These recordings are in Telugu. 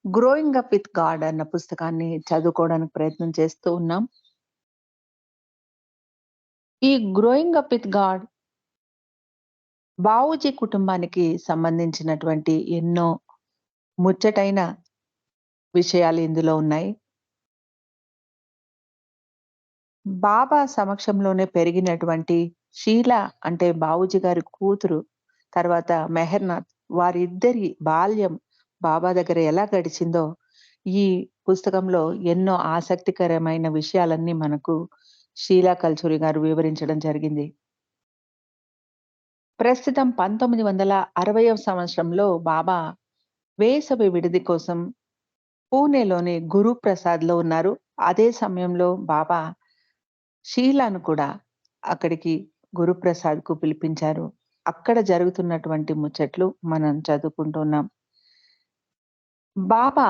'గ్రోయింగ్ అప్ విత్ గాడ్' అన్న పుస్తకాన్ని చదువుకోవడానికి ప్రయత్నం చేస్తూ ఉన్నాం. ఈ 'growing up with God' Bauji కుటుంబానికి సంబంధించినటువంటి ఎన్నో ముచ్చటైన విషయాలు ఇందులో ఉన్నాయి. బాబా సమక్షంలోనే పెరిగినటువంటి షీల అంటే బావూజీ గారి కూతురు, తర్వాత మెహర్‌నాథ్ వారిద్దరి బాల్యం బాబా దగ్గర ఎలా గడిచిందో ఈ పుస్తకంలో ఎన్నో ఆసక్తికరమైన విషయాలన్నీ మనకు షీలా కల్చూరి గారు వివరించడం జరిగింది. ప్రస్తుతం 1960వ సంవత్సరంలో బాబా వేసవి విడిది కోసం పూణేలోని గురుప్రసాద్‌లో ఉన్నారు. అదే సమయంలో బాబా షీలాను కూడా అక్కడికి గురుప్రసాద్‌కు పిలిపించారు. అక్కడ జరుగుతున్నటువంటి ముచ్చట్లు మనం చదువుకుంటున్నాం. బాబా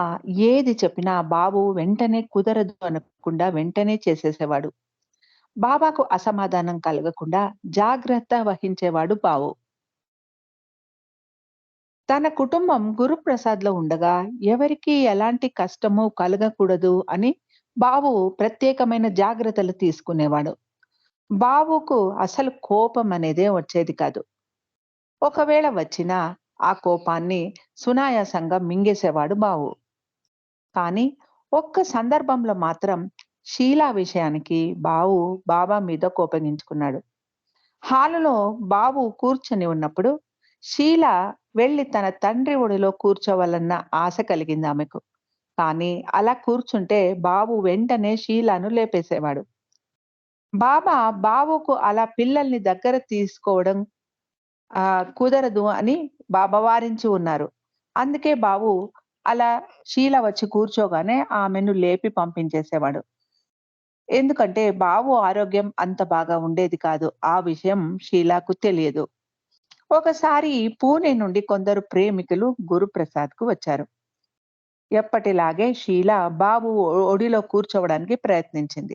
ఏది చెప్పినా బాబు వెంటనే కుదరదు అనకుండా వెంటనే చేసేసేవాడు. బాబాకు అసమాధానం కలగకుండా జాగ్రత్త వహించేవాడు బావు. తన కుటుంబం గురుప్రసాద్‌లో ఉండగా ఎవరికీ ఎలాంటి కష్టము కలగకూడదు అని బావు ప్రత్యేకమైన జాగ్రత్తలు తీసుకునేవాడు. బావుకు అసలు కోపం అనేదే వచ్చేది కాదు. ఒకవేళ వచ్చినా ఆ కోపాన్ని సునాయాసంగా మింగేసేవాడు బావు. కానీ ఒక్క సందర్భంలో మాత్రం షీలా విషయానికి బావు బాబా మీద కోపగించుకున్నాడు. హాలులో బాబు కూర్చొని ఉన్నప్పుడు షీల వెళ్లి తన తండ్రి ఒడిలో కూర్చోవాలన్న ఆశ కలిగింది ఆమెకు. కానీ అలా కూర్చుంటే బాబు వెంటనే షీలాను లేపేసేవాడు. బాబా బాబుకు అలా పిల్లల్ని దగ్గర తీసుకోవడం కుదరదు అని బాబా వారించి ఉన్నారు. అందుకే బాబు అలా షీల వచ్చి కూర్చోగానే ఆమెను లేపి పంపించేసేవాడు. ఎందుకంటే బాబు ఆరోగ్యం అంత బాగా ఉండేది కాదు. ఆ విషయం షీలాకు తెలియదు. ఒకసారి పూణే నుండి కొందరు ప్రేమికులు గురుప్రసాద్‌కు వచ్చారు. ఎప్పటిలాగే షీల బాబు ఒడిలో కూర్చోవడానికి ప్రయత్నించింది.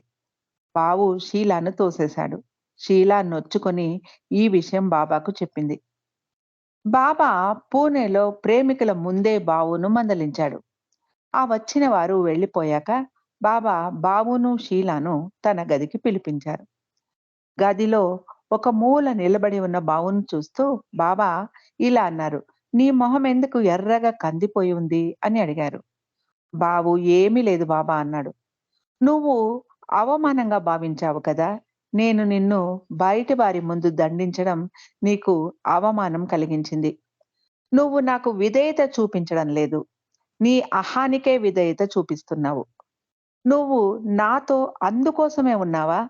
బాబు షీలాను తోసేశాడు. షీల నొచ్చుకొని ఈ విషయం బాబాకు చెప్పింది. బాబా పూణేలో ప్రేమికుల ముందే బావును మందలించాడు. ఆ వచ్చిన వారు వెళ్ళిపోయాక బాబా బాబును, షీలాను తన గదికి పిలిపించారు. గదిలో ఒక మూల నిలబడి ఉన్న బావును చూస్తూ బాబా ఇలా అన్నారు. "నీ మొహం ఎందుకు ఎర్రగా కందిపోయి ఉంది?" అని అడిగారు. బాబు "ఏమీ లేదు బాబా" అన్నాడు. "నువ్వు అవమానంగా భావించావు కదా! నేను నిన్ను బయటి వారి ముందు దండించడం నీకు అవమానం కలిగించింది. నువ్వు నాకు విధేయత చూపించడం లేదు. నీ అహానికే విధేయత చూపిస్తున్నావు. నువ్వు నాతో అందుకోసమే ఉన్నావా?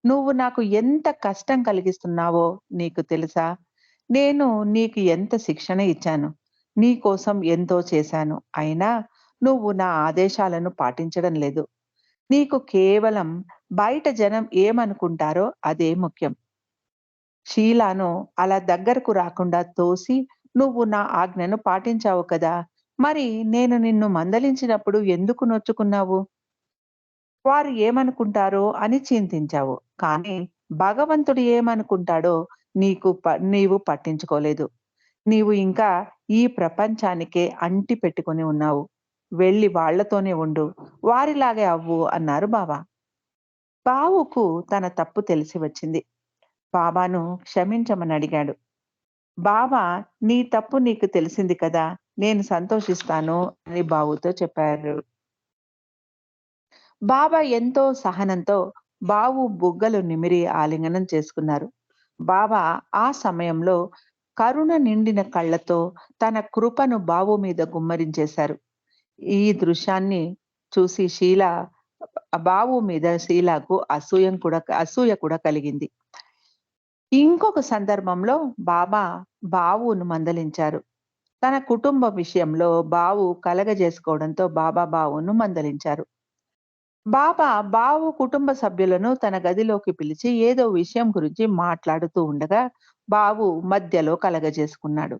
నువ్వు నాకు ఎంత కష్టం కలిగిస్తున్నావో నీకు తెలుసా? నేను నీకు ఎంత శిక్షణ ఇచ్చాను. నీ కోసం ఎంతో చేశాను. అయినా నువ్వు నా ఆదేశాలను పాటించడం లేదు. నీకు కేవలం బయట జనం ఏమనుకుంటారో అదే ముఖ్యం. షీలాను అలా దగ్గరకు రాకుండా తోసి నువ్వు నా ఆజ్ఞను పాటించావు కదా! మరి నేను నిన్ను మందలించినప్పుడు ఎందుకు నొచ్చుకున్నావు? వారు ఏమనుకుంటారో అని చింతించావు. కానీ భగవంతుడు ఏమనుకుంటాడో నీవు పట్టించుకోలేదు. నీవు ఇంకా ఈ ప్రపంచానికే అంటి పెట్టుకొని ఉన్నావు. వెళ్లి వాళ్ళతోనే ఉండు. వారిలాగే అవ్వు అన్నారు బాబా. బావుకు తన తప్పు తెలిసి వచ్చింది. బాబాను క్షమించమని అడిగాడు. బాబా నీ తప్పు నీకు తెలిసింది కదా! నేను సంతోషిస్తాను అని బావుతో చెప్పారు. బాబా ఎంతో సహనంతో బావు బుగ్గలు నిమిరి ఆలింగనం చేసుకున్నారు. బాబా ఆ సమయంలో కరుణ నిండిన కళ్ళతో తన కృపను బావు మీద గుమ్మరించేశారు. ఈ దృశ్యాన్ని చూసి బావు మీద షీలాకు అసూయ కూడా కలిగింది. ఇంకొక సందర్భంలో బాబా బావును మందలించారు. తన కుటుంబ విషయంలో బావు కలగజేసుకోవడంతో బాబా బావును మందలించారు. బావు కుటుంబ సభ్యులను తన గదిలోకి పిలిచి ఏదో విషయం గురించి మాట్లాడుతూ ఉండగా బావు మధ్యలో కలగజేసుకున్నాడు.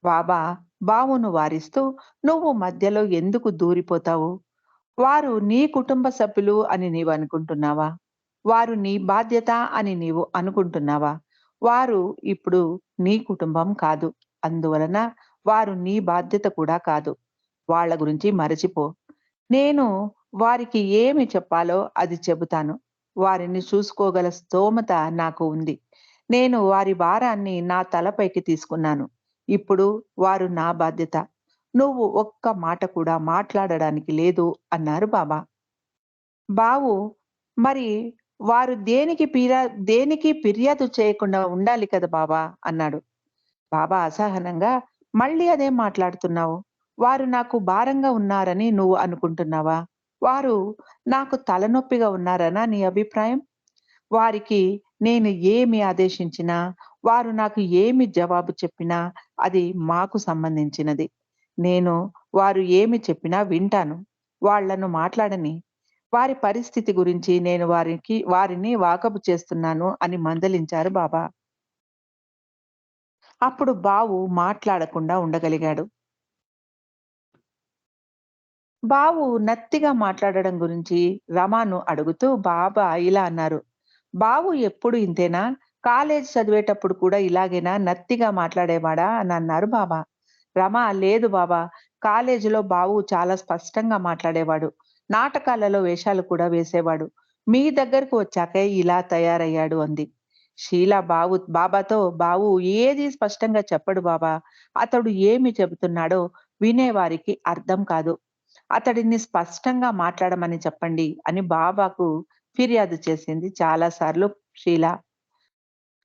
బాబా బావును వారిస్తూ "నువ్వు మధ్యలో ఎందుకు దూరిపోతావు? వారు నీ కుటుంబ సభ్యులు అని నీవు అనుకుంటున్నావా? వారు నీ బాధ్యత అని నీవు అనుకుంటున్నావా? వారు ఇప్పుడు నీ కుటుంబం కాదు. అందువలన వారు నీ బాధ్యత కూడా కాదు. వాళ్ళ గురించి మరచిపో. నేను వారికి ఏమి చెప్పాలో అది చెబుతాను. వారిని చూసుకోగల స్తోమత నాకు ఉంది. నేను వారి భారాన్ని నా తలపైకి తీసుకున్నాను. ఇప్పుడు వారు నా బాధ్యత. నువ్వు ఒక్క మాట కూడా మాట్లాడడానికి లేదు అన్నారు బాబా. బావు మరి వారు దేనికి ఫిర్యాదు చేయకుండా ఉండాలి కదా బాబా అన్నాడు. బాబా అసహనంగా, "మళ్ళీ అదేం మాట్లాడుతున్నావు? వారు నాకు భారంగా ఉన్నారని నువ్వు అనుకుంటున్నావా? వారు నాకు తలనొప్పిగా ఉన్నారనా నీ అభిప్రాయం? వారికి నేను ఏమి ఆదేశించినా, వారు నాకు ఏమి జవాబు చెప్పినా అది మాకు సంబంధించినది. నేను వారు ఏమి చెప్పినా వింటాను. వాళ్ళను మాట్లాడని. వారి పరిస్థితి గురించి నేను వారిని వాకబు చేస్తున్నాను" అని మందలించారు బాబా. అప్పుడు బావు మాట్లాడకుండా ఉండగలిగాడు. బావు నత్తిగా మాట్లాడడం గురించి రమాను అడుగుతూ బాబా ఇలా అన్నారు. "బావు ఎప్పుడు ఇంతేనా? కాలేజీ చదివేటప్పుడు కూడా ఇలాగేనా నత్తిగా మాట్లాడేవాడా?" అని అన్నారు బాబా. రమ, "లేదు బాబా. కాలేజీలో బావు చాలా స్పష్టంగా మాట్లాడేవాడు. నాటకాలలో వేషాలు కూడా వేసేవాడు. మీ దగ్గరకు వచ్చాకే ఇలా తయారయ్యాడు" అంది. షీల బాబాతో, "బావు ఏది స్పష్టంగా చెప్పడు బాబా. అతడు ఏమి చెబుతున్నాడో వినేవారికి అర్థం కాదు. అతడిని స్పష్టంగా మాట్లాడమని చెప్పండి" అని బాబాకు ఫిర్యాదు చేసింది చాలా సార్లు షీల.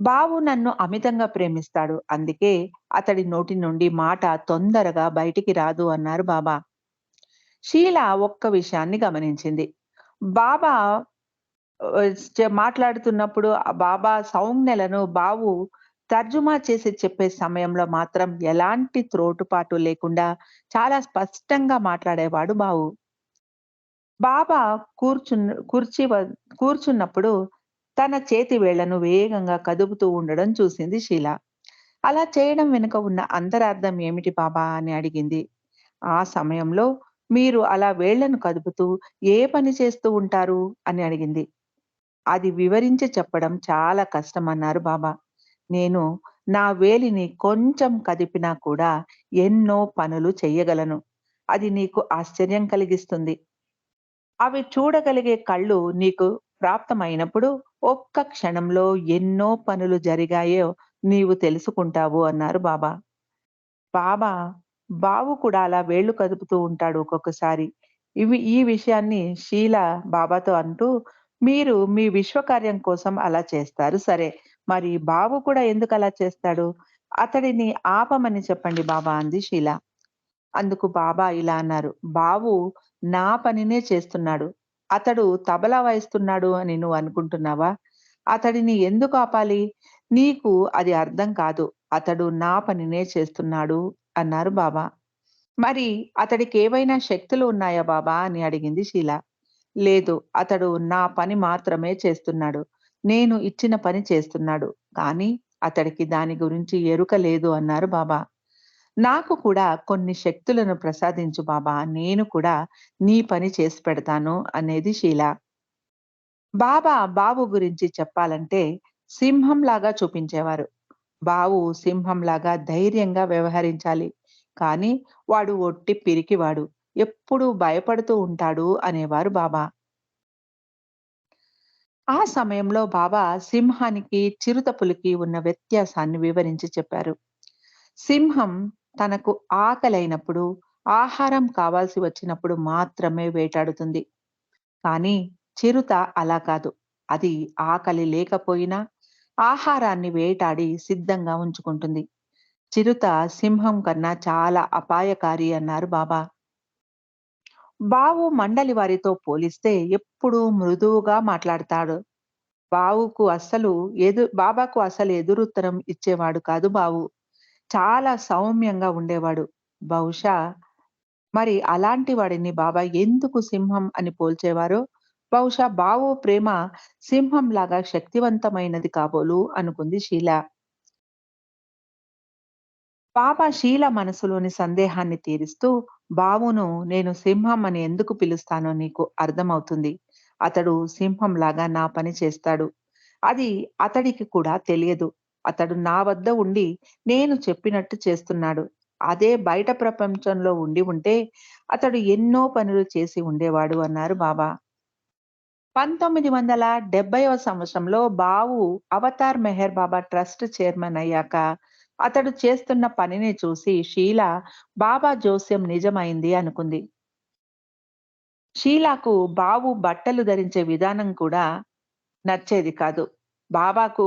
బావు నన్ను అమితంగా ప్రేమిస్తాడు. అందుకే అతడి నోటి నుండి మాట తొందరగా బయటికి రాదు అన్నారు బాబా. షీల ఒక్క విషయాన్ని గమనించింది. బాబా మాట్లాడుతున్నప్పుడు ఆ బాబా సౌజ్ఞలను బావు తర్జుమా చేసి చెప్పే సమయంలో మాత్రం ఎలాంటి త్రోటుపాటు లేకుండా చాలా స్పష్టంగా మాట్లాడేవాడు బావు. బాబా కూర్చున్నప్పుడు తన చేతి వేళ్లను వేగంగా కదుపుతూ ఉండడం చూసింది షీల. "అలా చేయడం వెనుక ఉన్న అంతరార్థం ఏమిటి బాబా" అని అడిగింది. ఆ సమయంలో "మీరు అలా వేళ్ళను కదుపుతూ ఏ పని చేస్తూ ఉంటారు" అని అడిగింది. "అది వివరించి చెప్పడం చాలా కష్టమన్నారు బాబా. నేను నా వేలిని కొంచెం కదిపినా కూడా ఎన్నో పనులు చెయ్యగలను. అది నీకు ఆశ్చర్యం కలిగిస్తుంది. అవి చూడగలిగే కళ్ళు నీకు ప్రాప్తమైనప్పుడు ఒక్క క్షణంలో ఎన్నో పనులు జరిగాయో నీవు తెలుసుకుంటావు" అన్నారు బాబా. బాబా బావు కూడా అలా వేళ్ళు కదుపుతూ ఉంటాడు ఒక్కొక్కసారి. ఈ విషయాన్ని షీల బాబాతో అంటూ, "మీరు మీ విశ్వకార్యం కోసం అలా చేస్తారు సరే. మరి బావు కూడా ఎందుకలా చేస్తాడు? అతడిని ఆపమని చెప్పండి బాబా" అంది షీల. అందుకు బాబా ఇలా అన్నారు. "బావు నా పనినే చేస్తున్నాడు. అతడు తబలా వాయిస్తున్నాడు అని నువ్వు అనుకుంటున్నావా? అతడిని ఎందుకు ఆపాలి? నీకు అది అర్థం కాదు. అతడు నా పనినే చేస్తున్నాడు" అన్నారు బాబా. "మరి అతడికేవైనా శక్తులు ఉన్నాయా బాబా" అని అడిగింది షీల. "లేదు. అతడు నా పని మాత్రమే చేస్తున్నాడు. నేను ఇచ్చిన పని చేస్తున్నాడు. కానీ అతడికి దాని గురించి ఎరుక లేదు" అన్నారు బాబా. "నాకు కూడా కొన్ని శక్తులను ప్రసాదించు బాబా. నేను కూడా నీ పని చేసి పెడతాను" అనేది షీల. బాబా బావు గురించి చెప్పాలంటే సింహంలాగా చూపించేవారు. బావు సింహంలాగా ధైర్యంగా వ్యవహరించాలి. కానీ వాడు ఒట్టి పిరికివాడు. ఎప్పుడూ భయపడుతూ ఉంటాడు అనేవారు బాబా. ఆ సమయంలో బాబా సింహానికి, చిరుతపులికి ఉన్న వ్యత్యాసాన్ని వివరించి చెప్పారు. సింహం తనకు ఆకలైనప్పుడు, ఆహారం కావాల్సి వచ్చినప్పుడు మాత్రమే వేటాడుతుంది. కానీ చిరుత అలా కాదు. అది ఆకలి లేకపోయినా ఆహారాన్ని వేటాడి సిద్ధంగా ఉంచుకుంటుంది. చిరుత సింహం కన్నా చాలా అపాయకారి అన్నారు బాబా. బావు మండలి వారితో పోలిస్తే ఎప్పుడూ మృదువుగా మాట్లాడతాడు. బాబాకు అసలు ఎదురుత్తరం ఇచ్చేవాడు కాదు బావు. చాలా సౌమ్యంగా ఉండేవాడు. బహుశా మరి అలాంటి వాడిని బాబా ఎందుకు సింహం అని పోల్చేవారో, బహుశా బావు ప్రేమ సింహంలాగా శక్తివంతమైనది కాబోలు అనుకుంది షీల. బాబా షీల మనసులోని సందేహాన్ని తీరుస్తూ, "బావును నేను సింహం అని ఎందుకు పిలుస్తానో నీకు అర్థమవుతుంది. అతడు సింహంలాగా నా పని చేస్తాడు. అది అతడికి కూడా తెలియదు. అతడు నా వద్ద ఉండి నేను చెప్పినట్టు చేస్తున్నాడు. అదే బయట ప్రపంచంలో ఉండి ఉంటే అతడు ఎన్నో పనులు చేసి ఉండేవాడు అన్నారు బాబా. 1970వ సంవత్సరంలో బావు అవతార్ మెహర్ బాబా ట్రస్ట్ చైర్మన్ అయ్యాక అతడు చేస్తున్న పనిని చూసి షీలా బాబా జోస్యం నిజమైంది అనుకుంది. షీలాకు బావు బట్టలు ధరించే విధానం కూడా నచ్చేది కాదు. బాబాకు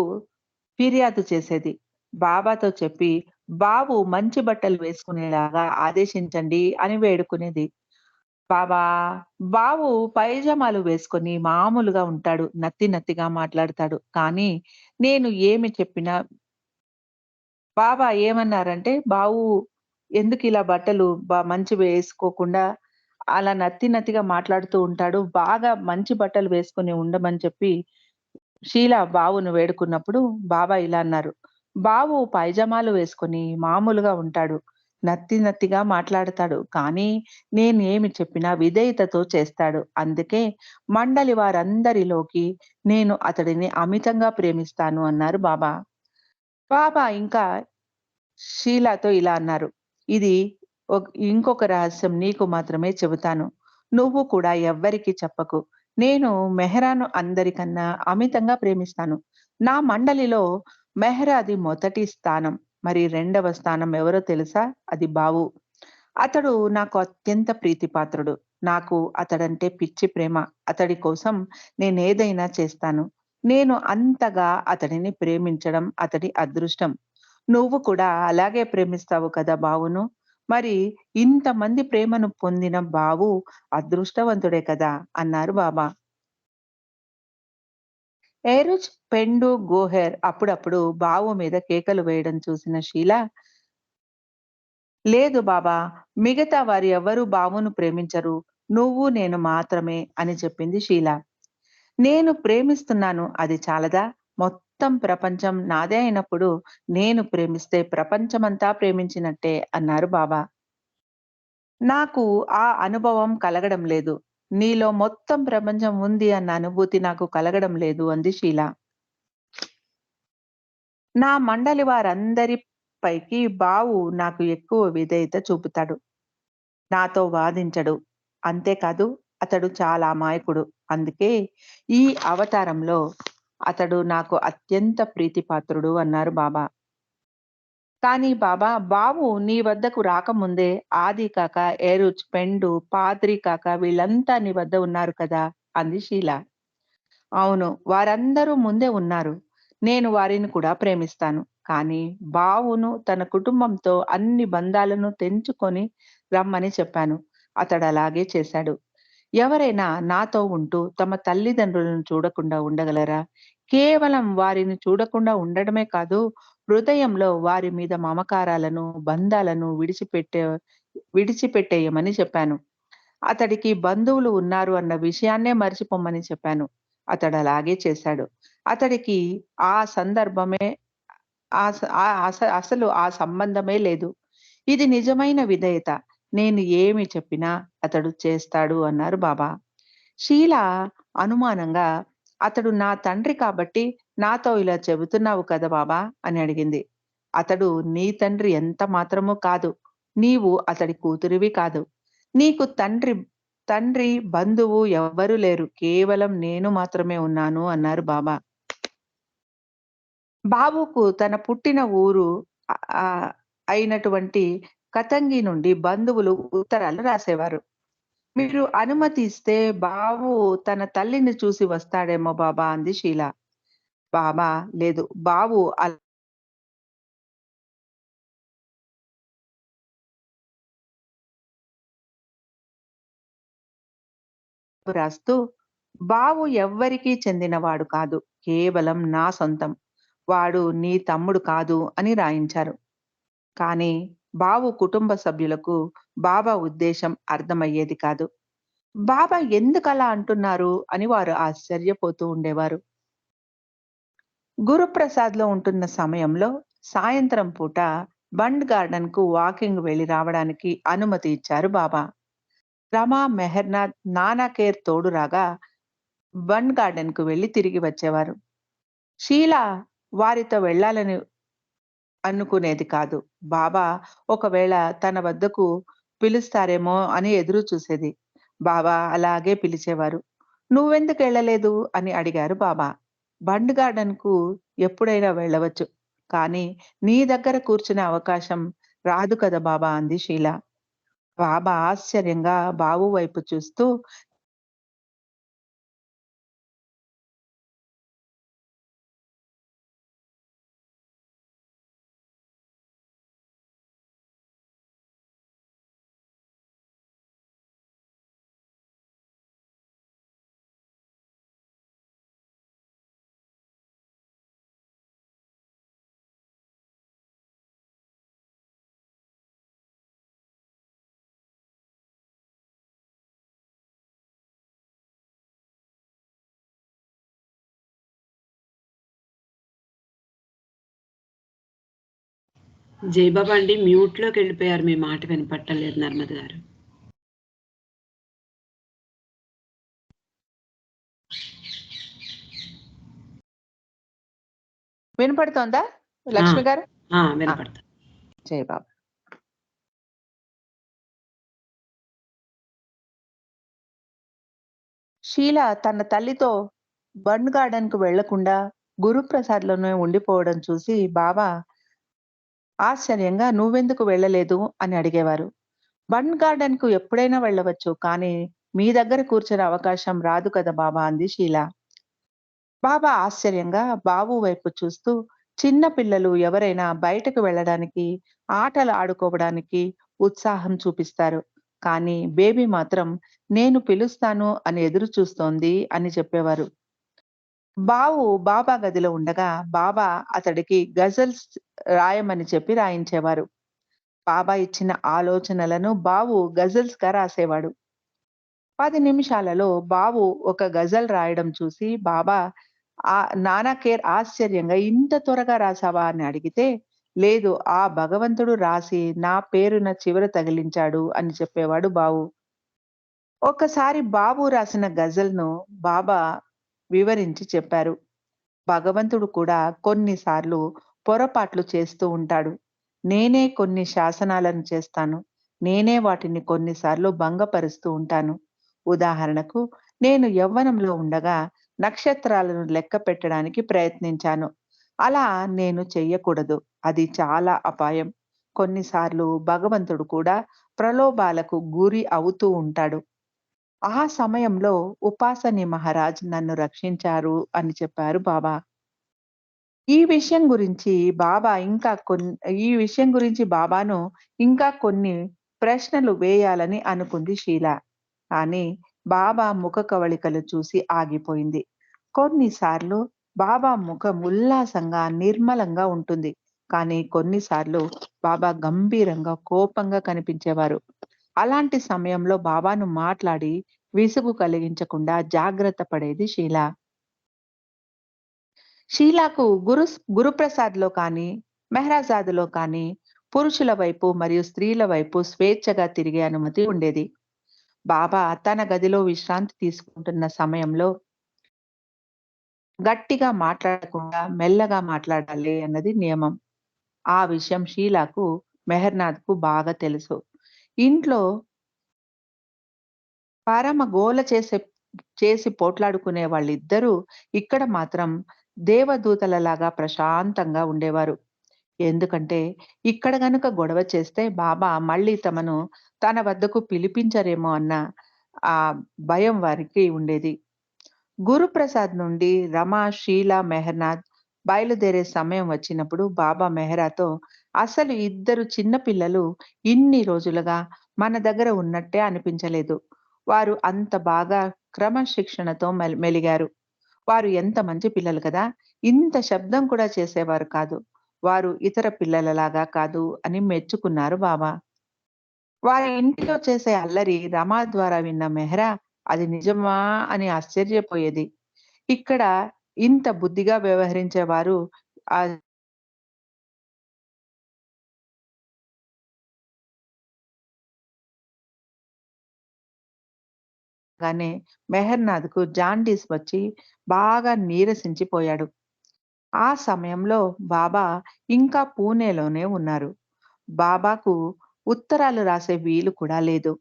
ఫిర్యాదు చేసేది. బాబాతో చెప్పి, బాబు మంచి బట్టలు వేసుకునేలాగా ఆదేశించండి అని వేడుకునేది. బాబా బాబు పైజామాలు వేసుకొని మామూలుగా ఉంటాడు. నత్తి నత్తిగా మాట్లాడతాడు. కానీ నేను ఏమి చెప్పినా బాబా ఏమన్నారంటే, "బాబు ఎందుకిలా బట్టలు మంచివి వేసుకోకుండా అలా నత్తి నత్తిగా మాట్లాడుతూ ఉంటాడు. బాగా మంచి బట్టలు వేసుకొని ఉండమని" చెప్పి షీలా బావును వేడుకున్నప్పుడు బాబా ఇలా అన్నారు. "బావు పైజామాలు వేసుకొని మామూలుగా ఉంటాడు. నత్తి నత్తిగా మాట్లాడతాడు. కానీ నేనేమి చెప్పినా విధేయతతో చేస్తాడు. అందుకే మండలి వారందరిలోకి నేను అతడిని అమితంగా ప్రేమిస్తాను" అన్నారు బాబా. బాబా ఇంకా షీలాతో ఇలా అన్నారు. "ఇది ఇంకొక రహస్యం నీకు మాత్రమే చెబుతాను. నువ్వు కూడా ఎవ్వరికీ చెప్పకు. నేను మెహరాను అందరికన్నా అమితంగా ప్రేమిస్తాను. నా మండలిలో మెహరాది మొదటి స్థానం. మరి రెండవ స్థానం ఎవరో తెలుసా? అది బావు. అతడు నాకు అత్యంత ప్రీతిపాత్రుడు. నాకు అతడంటే పిచ్చి ప్రేమ. అతడి కోసం నేనేదైనా చేస్తాను. నేను అంతగా అతడిని ప్రేమించడం అతడి అదృష్టం. నువ్వు కూడా అలాగే ప్రేమిస్తావు కదా బావును. మరి ఇంతమంది ప్రేమను పొందిన బావు అదృష్టవంతుడే కదా" అన్నారు బాబా. ఏరుజ్ పెండు గోహెర్ అప్పుడప్పుడు బావు మీద కేకలు వేయడం చూసిన షీలా, "లేదు బాబా, మిగతా వారు ఎవ్వరూ బావును ప్రేమించరు. నువ్వు నేను మాత్రమే" అని చెప్పింది షీలా. "నేను ప్రేమిస్తున్నాను అది చాలదా? మొత్తం ప్రపంచం నాదే అయినప్పుడు నేను ప్రేమిస్తే ప్రపంచమంతా ప్రేమించినట్టే" అన్నారు బాబా. "నాకు ఆ అనుభవం కలగడం లేదు. నీలో మొత్తం ప్రపంచం ఉంది అన్న అనుభూతి నాకు కలగడం లేదు" అంది షీలా. "నా మండలి వారందరి పైకి బావు నాకు ఎక్కువ విధేయత చూపుతాడు. నాతో వాదించడు. అంతేకాదు అతడు చాలా అమాయకుడు. అందుకే ఈ అవతారంలో అతడు నాకు అత్యంత ప్రీతిపాత్రుడు" అన్నారు బాబా. "కానీ బాబా, బావు నీ వద్దకు రాకముందే ఆది కాక, ఏరుచ్, పెండు, పాద్రి కాక వీళ్ళంతా నీ వద్ద ఉన్నారు కదా" అంది షీలా. "అవును. వారందరూ ముందే ఉన్నారు. నేను వారిని కూడా ప్రేమిస్తాను. కానీ బావును తన కుటుంబంతో అన్ని బంధాలను తెంచుకొని రమ్మని చెప్పాను. అతడలాగే చేశాడు. ఎవరైనా నాతో ఉంటూ తమ తల్లిదండ్రులను చూడకుండా ఉండగలరా? కేవలం వారిని చూడకుండా ఉండడమే కాదు, హృదయంలో వారి మీద మమకారాలను, బంధాలను విడిచిపెట్టేయమని చెప్పాను. అతడికి బంధువులు ఉన్నారు అన్న విషయాన్నే మర్చిపొమ్మని చెప్పాను. అతడలాగే చేశాడు. అతడికి ఆ సందర్భమే ఆ స ఆ అస అసలు ఆ సంబంధమే లేదు. ఇది నిజమైన విధేయత. నేను ఏమి చెప్పినా అతడు చేస్తాడు" అన్నారు బాబా. షీల అనుమానంగా, "అతడు నా తండ్రి కాబట్టి నాతో ఇలా చెబుతున్నావు కదా బాబా" అని అడిగింది. "అతడు నీ తండ్రి ఎంత మాత్రమూ కాదు. నీవు అతడి కూతురివి కాదు. నీకు తండ్రి, బంధువు ఎవ్వరూ లేరు. కేవలం నేను మాత్రమే ఉన్నాను" అన్నారు బాబా. బాబుకు తన పుట్టిన ఊరు ఆహ్, ఆహ్, అయినటువంటి కతంగి నుండి బంధువులు ఉత్తరాలు రాసేవారు. "మీరు అనుమతి ఇస్తే బాబు తన తల్లిని చూసి వస్తాడేమో బాబా" అంది షీల. బాబా, "లేదు. బాబు అలా రాస్తూ, బాబు ఎవ్వరికీ చెందినవాడు కాదు. కేవలం నా సొంతం. వాడు నీ తమ్ముడు కాదు" అని రాయించారు. కానీ బాబు కుటుంబ సభ్యులకు బాబా ఉద్దేశం అర్థమయ్యేది కాదు. బాబా ఎందుకలా అంటున్నారు అని వారు ఆశ్చర్యపోతూ ఉండేవారు. గురుప్రసాద్‌లో ఉంటున్న సమయంలో సాయంత్రం పూట బండ్ గార్డెన్‌కు వాకింగ్ వెళ్లి రావడానికి అనుమతి ఇచ్చారు బాబా. రమా, మెహర్‌నాథ్, నానా కేర్ తోడు రాగా బండ్ గార్డెన్‌కు వెళ్లి తిరిగి వచ్చేవారు. షీలా వారితో వెళ్ళాలని అనుకునేది కాదు. బాబా ఒకవేళ తన వద్దకు పిలుస్తారేమో అని ఎదురు చూసేది. బాబా అలాగే పిలిచేవారు. "నువ్వెందుకెళ్ళలేదు?" అని అడిగారు బాబా. "బండ్ గార్డెన్‌కు ఎప్పుడైనా వెళ్ళవచ్చు. కానీ నీ దగ్గర కూర్చునే అవకాశం రాదు కదా బాబా" అంది షీల. బాబా ఆశ్చర్యంగా బాబు వైపు చూస్తూ జయబాబా అండి మ్యూట్‌లోకెళ్ళిపోయారు. మీ మాట వినపట్టలేదు నర్మద గారు. వినపడుతోందా ఆ! లక్ష్మి గారు? ఆ! ఆ! వినపడుతుంది. జై బాబా. షీల తన తల్లితో బన్ గార్డెన్‌కు వెళ్ళకుండా గురుప్రసాద్‌లోనే ఉండిపోవడం చూసి బాబా ఆశ్చర్యంగా "నువ్వెందుకు వెళ్ళలేదు?" అని అడిగేవారు. "బన్ గార్డెన్‌కు ఎప్పుడైనా వెళ్ళవచ్చు. కానీ మీ దగ్గర కూర్చునే అవకాశం రాదు కదా బాబా" అంది షీల. బాబా ఆశ్చర్యంగా బాబు వైపు చూస్తూ, చిన్న పిల్లలు ఎవరైనా బయటకు వెళ్ళడానికి, ఆటలు ఆడుకోవడానికి ఉత్సాహం చూపిస్తారు. కానీ బేబీ మాత్రం నేను పిలుస్తాను అని ఎదురు చూస్తోంది అని చెప్పేవారు. బాబా గదిలో ఉండగా బాబా అతడికి గజల్స్ రాయమని చెప్పి రాయించేవారు. బాబా ఇచ్చిన ఆలోచనలను గజల్స్‌గా రాసేవాడు. 10 నిమిషాలలో బాబు ఒక గజల్ రాయడం చూసి బాబా నాన్న కేర్ ఆశ్చర్యంగా "ఇంత త్వరగా రాసావా?" అని అడిగితే, "లేదు, ఆ భగవంతుడు రాసి నా పేరున చివర తగిలించాడు" అని చెప్పేవాడు బాబు. ఒక్కసారి బాబు రాసిన గజల్‌ను బాబా వివరించి చెప్పారు. భగవంతుడు కూడా కొన్నిసార్లు పొరపాట్లు చేస్తూ ఉంటాడు. నేనే కొన్ని శాసనాలను చేస్తాను. నేనే వాటిని కొన్నిసార్లు భంగపరుస్తూ ఉంటాను. ఉదాహరణకు, నేను యవ్వనంలో ఉండగా నక్షత్రాలను లెక్క పెట్టడానికి ప్రయత్నించాను. అలా నేను చెయ్యకూడదు. అది చాలా అపాయం. కొన్నిసార్లు భగవంతుడు కూడా ప్రలోభాలకు గురి అవుతూ ఉంటాడు. ఆ సమయంలో ఉపాసని మహారాజ్ నన్ను రక్షించారు అని చెప్పారు బాబా. ఈ విషయం గురించి బాబా ఇంకా కొన్ ఈ విషయం గురించి బాబాను ఇంకా కొన్ని ప్రశ్నలు వేయాలని అనుకుంది షీల. కానీ బాబా ముఖ కవళికలు చూసి ఆగిపోయింది. కొన్నిసార్లు బాబా ముఖం ఉల్లాసంగా, నిర్మలంగా ఉంటుంది. కానీ కొన్నిసార్లు బాబా గంభీరంగా, కోపంగా కనిపించేవారు. అలాంటి సమయంలో బాబాను మాట్లాడి విసుగు కలిగించకుండా జాగ్రత్త పడేది షీల. షీలాకు గురుప్రసాద్‌లో కానీ, మెహ్రాజాద్‌లో కానీ పురుషుల వైపు మరియు స్త్రీల వైపు స్వేచ్ఛగా తిరిగే అనుమతి ఉండేది. బాబా తన గదిలో విశ్రాంతి తీసుకుంటున్న సమయంలో గట్టిగా మాట్లాడకుండా మెల్లగా మాట్లాడాలి అన్నది నియమం. ఆ విషయం షీలాకు, మెహర్‌నాథ్‌కు బాగా తెలుసు. ఇంట్లో పరమ గోల చేసి పోట్లాడుకునే వాళ్ళిద్దరూ ఇక్కడ మాత్రం దేవదూతలలాగా ప్రశాంతంగా ఉండేవారు. ఎందుకంటే ఇక్కడ గనుక గొడవ చేస్తే బాబా మళ్ళీ తన వద్దకు పిలిపించరేమో అన్న భయం వారికి ఉండేది. గురుప్రసాద్ నుండి రమ, షీల, మెహర్‌నాథ్ బయలుదేరే సమయం వచ్చినప్పుడు బాబా మెహరాతో అసలు ఇద్దరు చిన్న పిల్లలు ఇన్ని రోజులుగా మన దగ్గర ఉన్నట్టే అనిపించలేదు. వారు అంత బాగా క్రమశిక్షణతో మెలిగారు. వారు ఎంత మంచి పిల్లలు కదా! ఇంత శబ్దం కూడా చేసేవారు కాదు. వారు ఇతర పిల్లలలాగా కాదు అని మెచ్చుకున్నారు బాబా. వారి ఇంటిలో చేసే అల్లరి రమా ద్వారా విన్న మెహ్రా అది నిజమా అని ఆశ్చర్యపోయేది. ఇక్కడ ఇంత బుద్ధిగా వ్యవహరించేవారు ఆహ్, గానే మెహర్‌నాథ్‌కు జాండీస్ వచ్చి బాగా నీరసించిపోయాడు. ఆ సమయంలో బాబా ఇంకా పూణేలోనే ఉన్నారు. బాబాకు ఉత్తరాలు రాసే వీలు కూడా లేదు.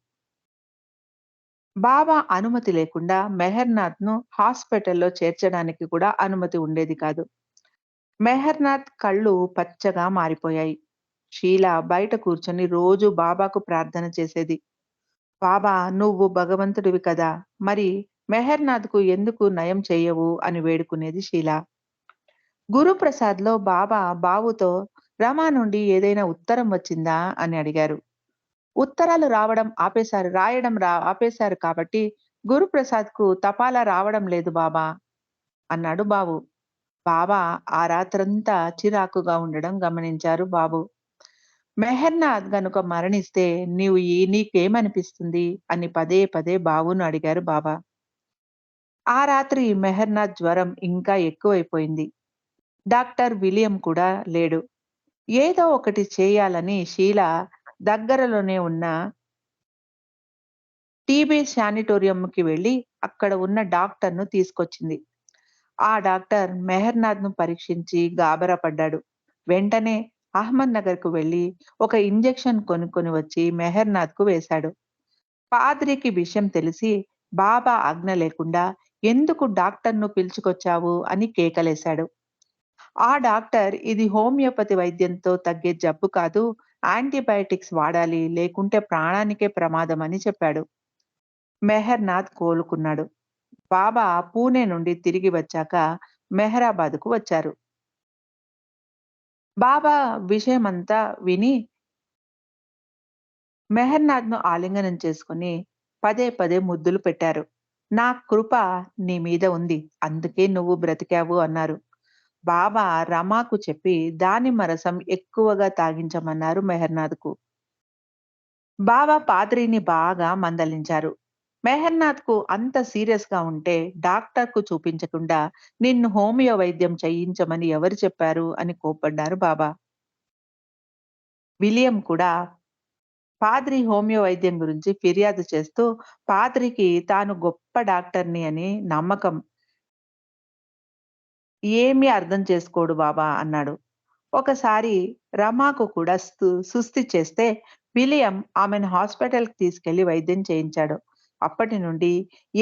బాబా అనుమతి లేకుండా మెహర్‌నాథ్‌ను హాస్పిటల్‌లో చేర్చడానికి కూడా అనుమతి ఉండేది కాదు. మెహర్‌నాథ్ కళ్ళు పచ్చగా మారిపోయాయి. షీల బయట కూర్చొని రోజు బాబాకు ప్రార్థన చేసేది. బాబా, నువ్వు భగవంతుడివి కదా! మరి మెహర్‌నాథ్‌కు ఎందుకు నయం చెయ్యవు అని వేడుకునేది షీల. గురుప్రసాద్‌లో బాబా బాబుతో రమా నుండి ఏదైనా ఉత్తరం వచ్చిందా అని అడిగారు. ఉత్తరాలు రాయడం ఆపేశారు కాబట్టి గురుప్రసాద్‌కు తపాలా రావడం లేదు బాబా అన్నాడు బాబు. బాబా ఆ రాత్రంతా చిరాకుగా ఉండడం గమనించారు బాబు. మెహర్‌నాథ్ గనుక మరణిస్తే నీకేమనిపిస్తుంది అని పదే పదే బాబును అడిగారు బాబా. ఆ రాత్రి మెహర్‌నాథ్ జ్వరం ఇంకా ఎక్కువైపోయింది. డాక్టర్ విలియం కూడా లేడు. ఏదో ఒకటి చేయాలని షీల దగ్గరలోనే ఉన్న టీబీ శానిటోరియంకి వెళ్లి అక్కడ ఉన్న డాక్టర్‌ను తీసుకొచ్చింది. ఆ డాక్టర్ మెహర్‌నాథ్‌ను పరీక్షించి గాబరా పడ్డాడు. వెంటనే అహ్మద్‌నగర్‌కు వెళ్లి ఒక ఇంజెక్షన్ కొనుక్కొని వచ్చి మెహర్‌నాథ్‌కు వేశాడు. పాద్రికి విషయం తెలిసి బాబా ఆజ్ఞ లేకుండా "ఎందుకు డాక్టర్‌ను పిలుచుకొచ్చావు?" అని కేకలేశాడు. ఆ డాక్టర్ "ఇది హోమియోపతి వైద్యంతో తగ్గే జబ్బు కాదు. యాంటీబయాటిక్స్ వాడాలి. లేకుంటే ప్రాణానికే ప్రమాదం" అని చెప్పాడు. మెహర్‌నాథ్ కోలుకున్నాడు. బాబా పూణే నుండి తిరిగి వచ్చాక మెహరాబాద్‌కు వచ్చారు. బాబా విషయమంతా విని మెహర్‌నాథ్‌ను ఆలింగనం చేసుకొని పదే పదే ముద్దులు పెట్టారు. "నా కృప నీ మీద ఉంది. అందుకే నువ్వు బ్రతికావు" అన్నారు. బాబా రమాకు చెప్పి దానిమ్మ రసం ఎక్కువగా తాగించమన్నారు మెహర్‌నాథ్‌కు. బాబా పాద్రిని బాగా మందలించారు. మెహర్‌నాథ్‌కు అంత సీరియస్‌గా ఉంటే డాక్టర్‌కు చూపించకుండా నిన్ను హోమియో వైద్యం చేయించమని ఎవరు చెప్పారు అని కోప్పడ్డారు బాబా. విలియం కూడా పాద్రి హోమియో వైద్యం గురించి ఫిర్యాదు చేస్తూ పాద్రికి తాను గొప్ప డాక్టర్‌ని అని నమ్మకం ఏమీ అర్థం చేసుకోడు బాబా అన్నాడు. ఒకసారి రమాకు కూడా సుస్థి చేస్తే విలియం ఆమెను హాస్పిటల్‌కి తీసుకెళ్లి వైద్యం చేయించాడు. అప్పటి నుండి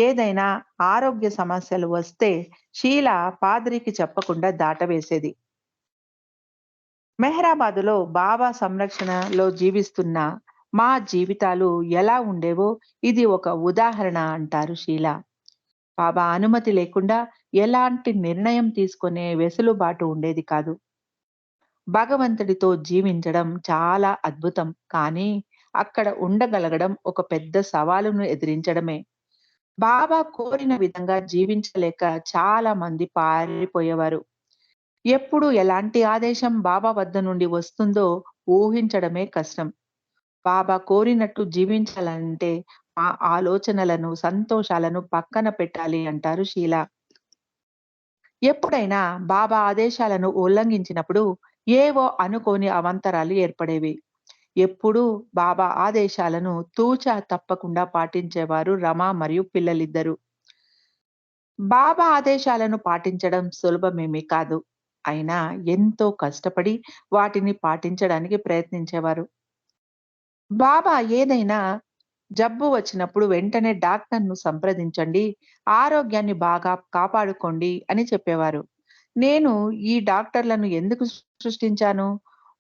ఏదైనా ఆరోగ్య సమస్యలు వస్తే షీల పాద్రికి చెప్పకుండా దాటవేసేది. మెహరాబాదులో బాబా సంరక్షణలో జీవిస్తున్న మా జీవితాలు ఎలా ఉండేవో ఇది ఒక ఉదాహరణ అంటారు షీల. బాబా అనుమతి లేకుండా ఎలాంటి నిర్ణయం తీసుకునే వెసులుబాటు ఉండేది కాదు. భగవంతుడితో జీవించడం చాలా అద్భుతం. కానీ అక్కడ ఉండగలగడం ఒక పెద్ద సవాలును ఎదిరించడమే. బాబా కోరిన విధంగా జీవించలేక చాలా మంది పారిపోయేవారు. ఎప్పుడు ఎలాంటి ఆదేశం బాబా వద్ద నుండి వస్తుందో ఊహించడమే కష్టం. బాబా కోరినట్టు జీవించాలంటే ఆ ఆలోచనలను, సంతోషాలను పక్కన పెట్టాలి అంటారు షీల. ఎప్పుడైనా బాబా ఆదేశాలను ఉల్లంఘించినప్పుడు ఏవో అనుకోని అవాంతరాలు ఏర్పడేవి. ఎప్పుడూ బాబా ఆదేశాలను తూచా తప్పకుండా పాటించేవారు రమ మరియు పిల్లలిద్దరూ. బాబా ఆదేశాలను పాటించడం సులభమేమీ కాదు. అయినా ఎంతో కష్టపడి వాటిని పాటించడానికి ప్రయత్నించేవారు. బాబా ఏదైనా జబ్బు వచ్చినప్పుడు వెంటనే డాక్టర్‌ను సంప్రదించండి. ఆరోగ్యాన్ని బాగా కాపాడుకోండి అని చెప్పేవారు. నేను ఈ డాక్టర్‌లను ఎందుకు సృష్టించాను?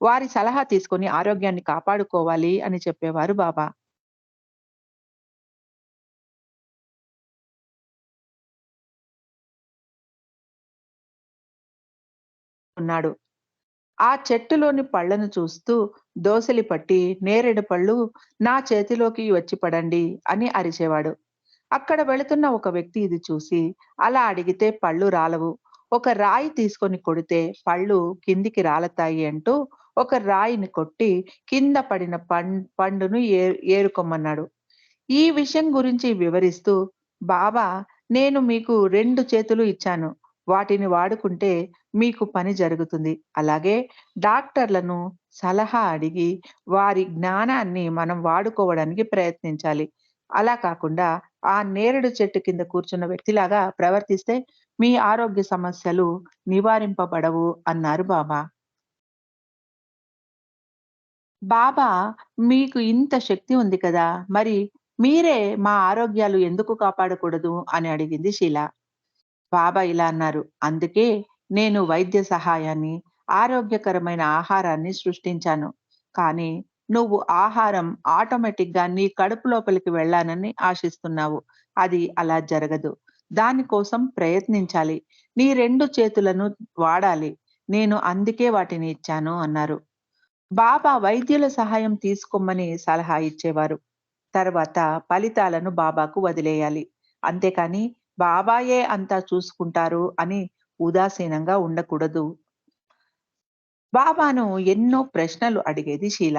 వారి సలహా తీసుకొని ఆరోగ్యాన్ని కాపాడుకోవాలి అని చెప్పేవారు బాబా. ఉన్నాడు. ఆ చెట్టులోని పళ్ళను చూస్తూ దోసలి పట్టి, "నేరేడు పళ్ళు నా చేతిలోకి వచ్చి పడండి" అని అరిచేవాడు. అక్కడ వెళుతున్న ఒక వ్యక్తి ఇది చూసి, "అలా అడిగితే పళ్ళు రాలవు. ఒక రాయి తీసుకొని కొడితే పళ్ళు కిందికి రాలతాయి" అంటూ ఒక రాయిని కొట్టి కింద పడిన పండును ఏరుకోమన్నాడు. ఈ విషయం గురించి వివరిస్తూ, "బాబా, నేను మీకు 2 చేతులు ఇచ్చాను. వాటిని వాడుకుంటే మీకు పని జరుగుతుంది. అలాగే డాక్టర్లను సలహా అడిగి వారి జ్ఞానాన్ని మనం వాడుకోవడానికి ప్రయత్నించాలి. అలా కాకుండా ఆ నేరేడు చెట్టు కింద కూర్చున్న వ్యక్తిలాగా ప్రవర్తిస్తే మీ ఆరోగ్య సమస్యలు నివారింపబడవు అన్నారు బాబా. బాబా మీకు ఇంత శక్తి ఉంది కదా! మరి మీరే మా ఆరోగ్యాలు ఎందుకు కాపాడకూడదు అని అడిగింది షీల. బాబా ఇలా అన్నారు. అందుకే నేను వైద్య సహాయాన్ని, ఆరోగ్యకరమైన ఆహారాన్ని సృష్టించాను. కానీ నువ్వు ఆహారం ఆటోమేటిక్‌గా నీ కడుపు లోపలికి వెళ్ళాలని ఆశిస్తున్నావు. అది అలా జరగదు. దాని కోసం ప్రయత్నించాలి. నీ 2 చేతులను వాడాలి. నేను అందుకే వాటిని ఇచ్చాను అన్నారు. బాబా వైద్యుల సహాయం తీసుకోమని సలహా ఇచ్చేవారు. తర్వాత ఫలితాలను బాబాకు వదిలేయాలి. అంతేకాని బాబాయే అంతా చూసుకుంటారు అని ఉదాసీనంగా ఉండకూడదు. బాబాను ఎన్నో ప్రశ్నలు అడిగేది షీల.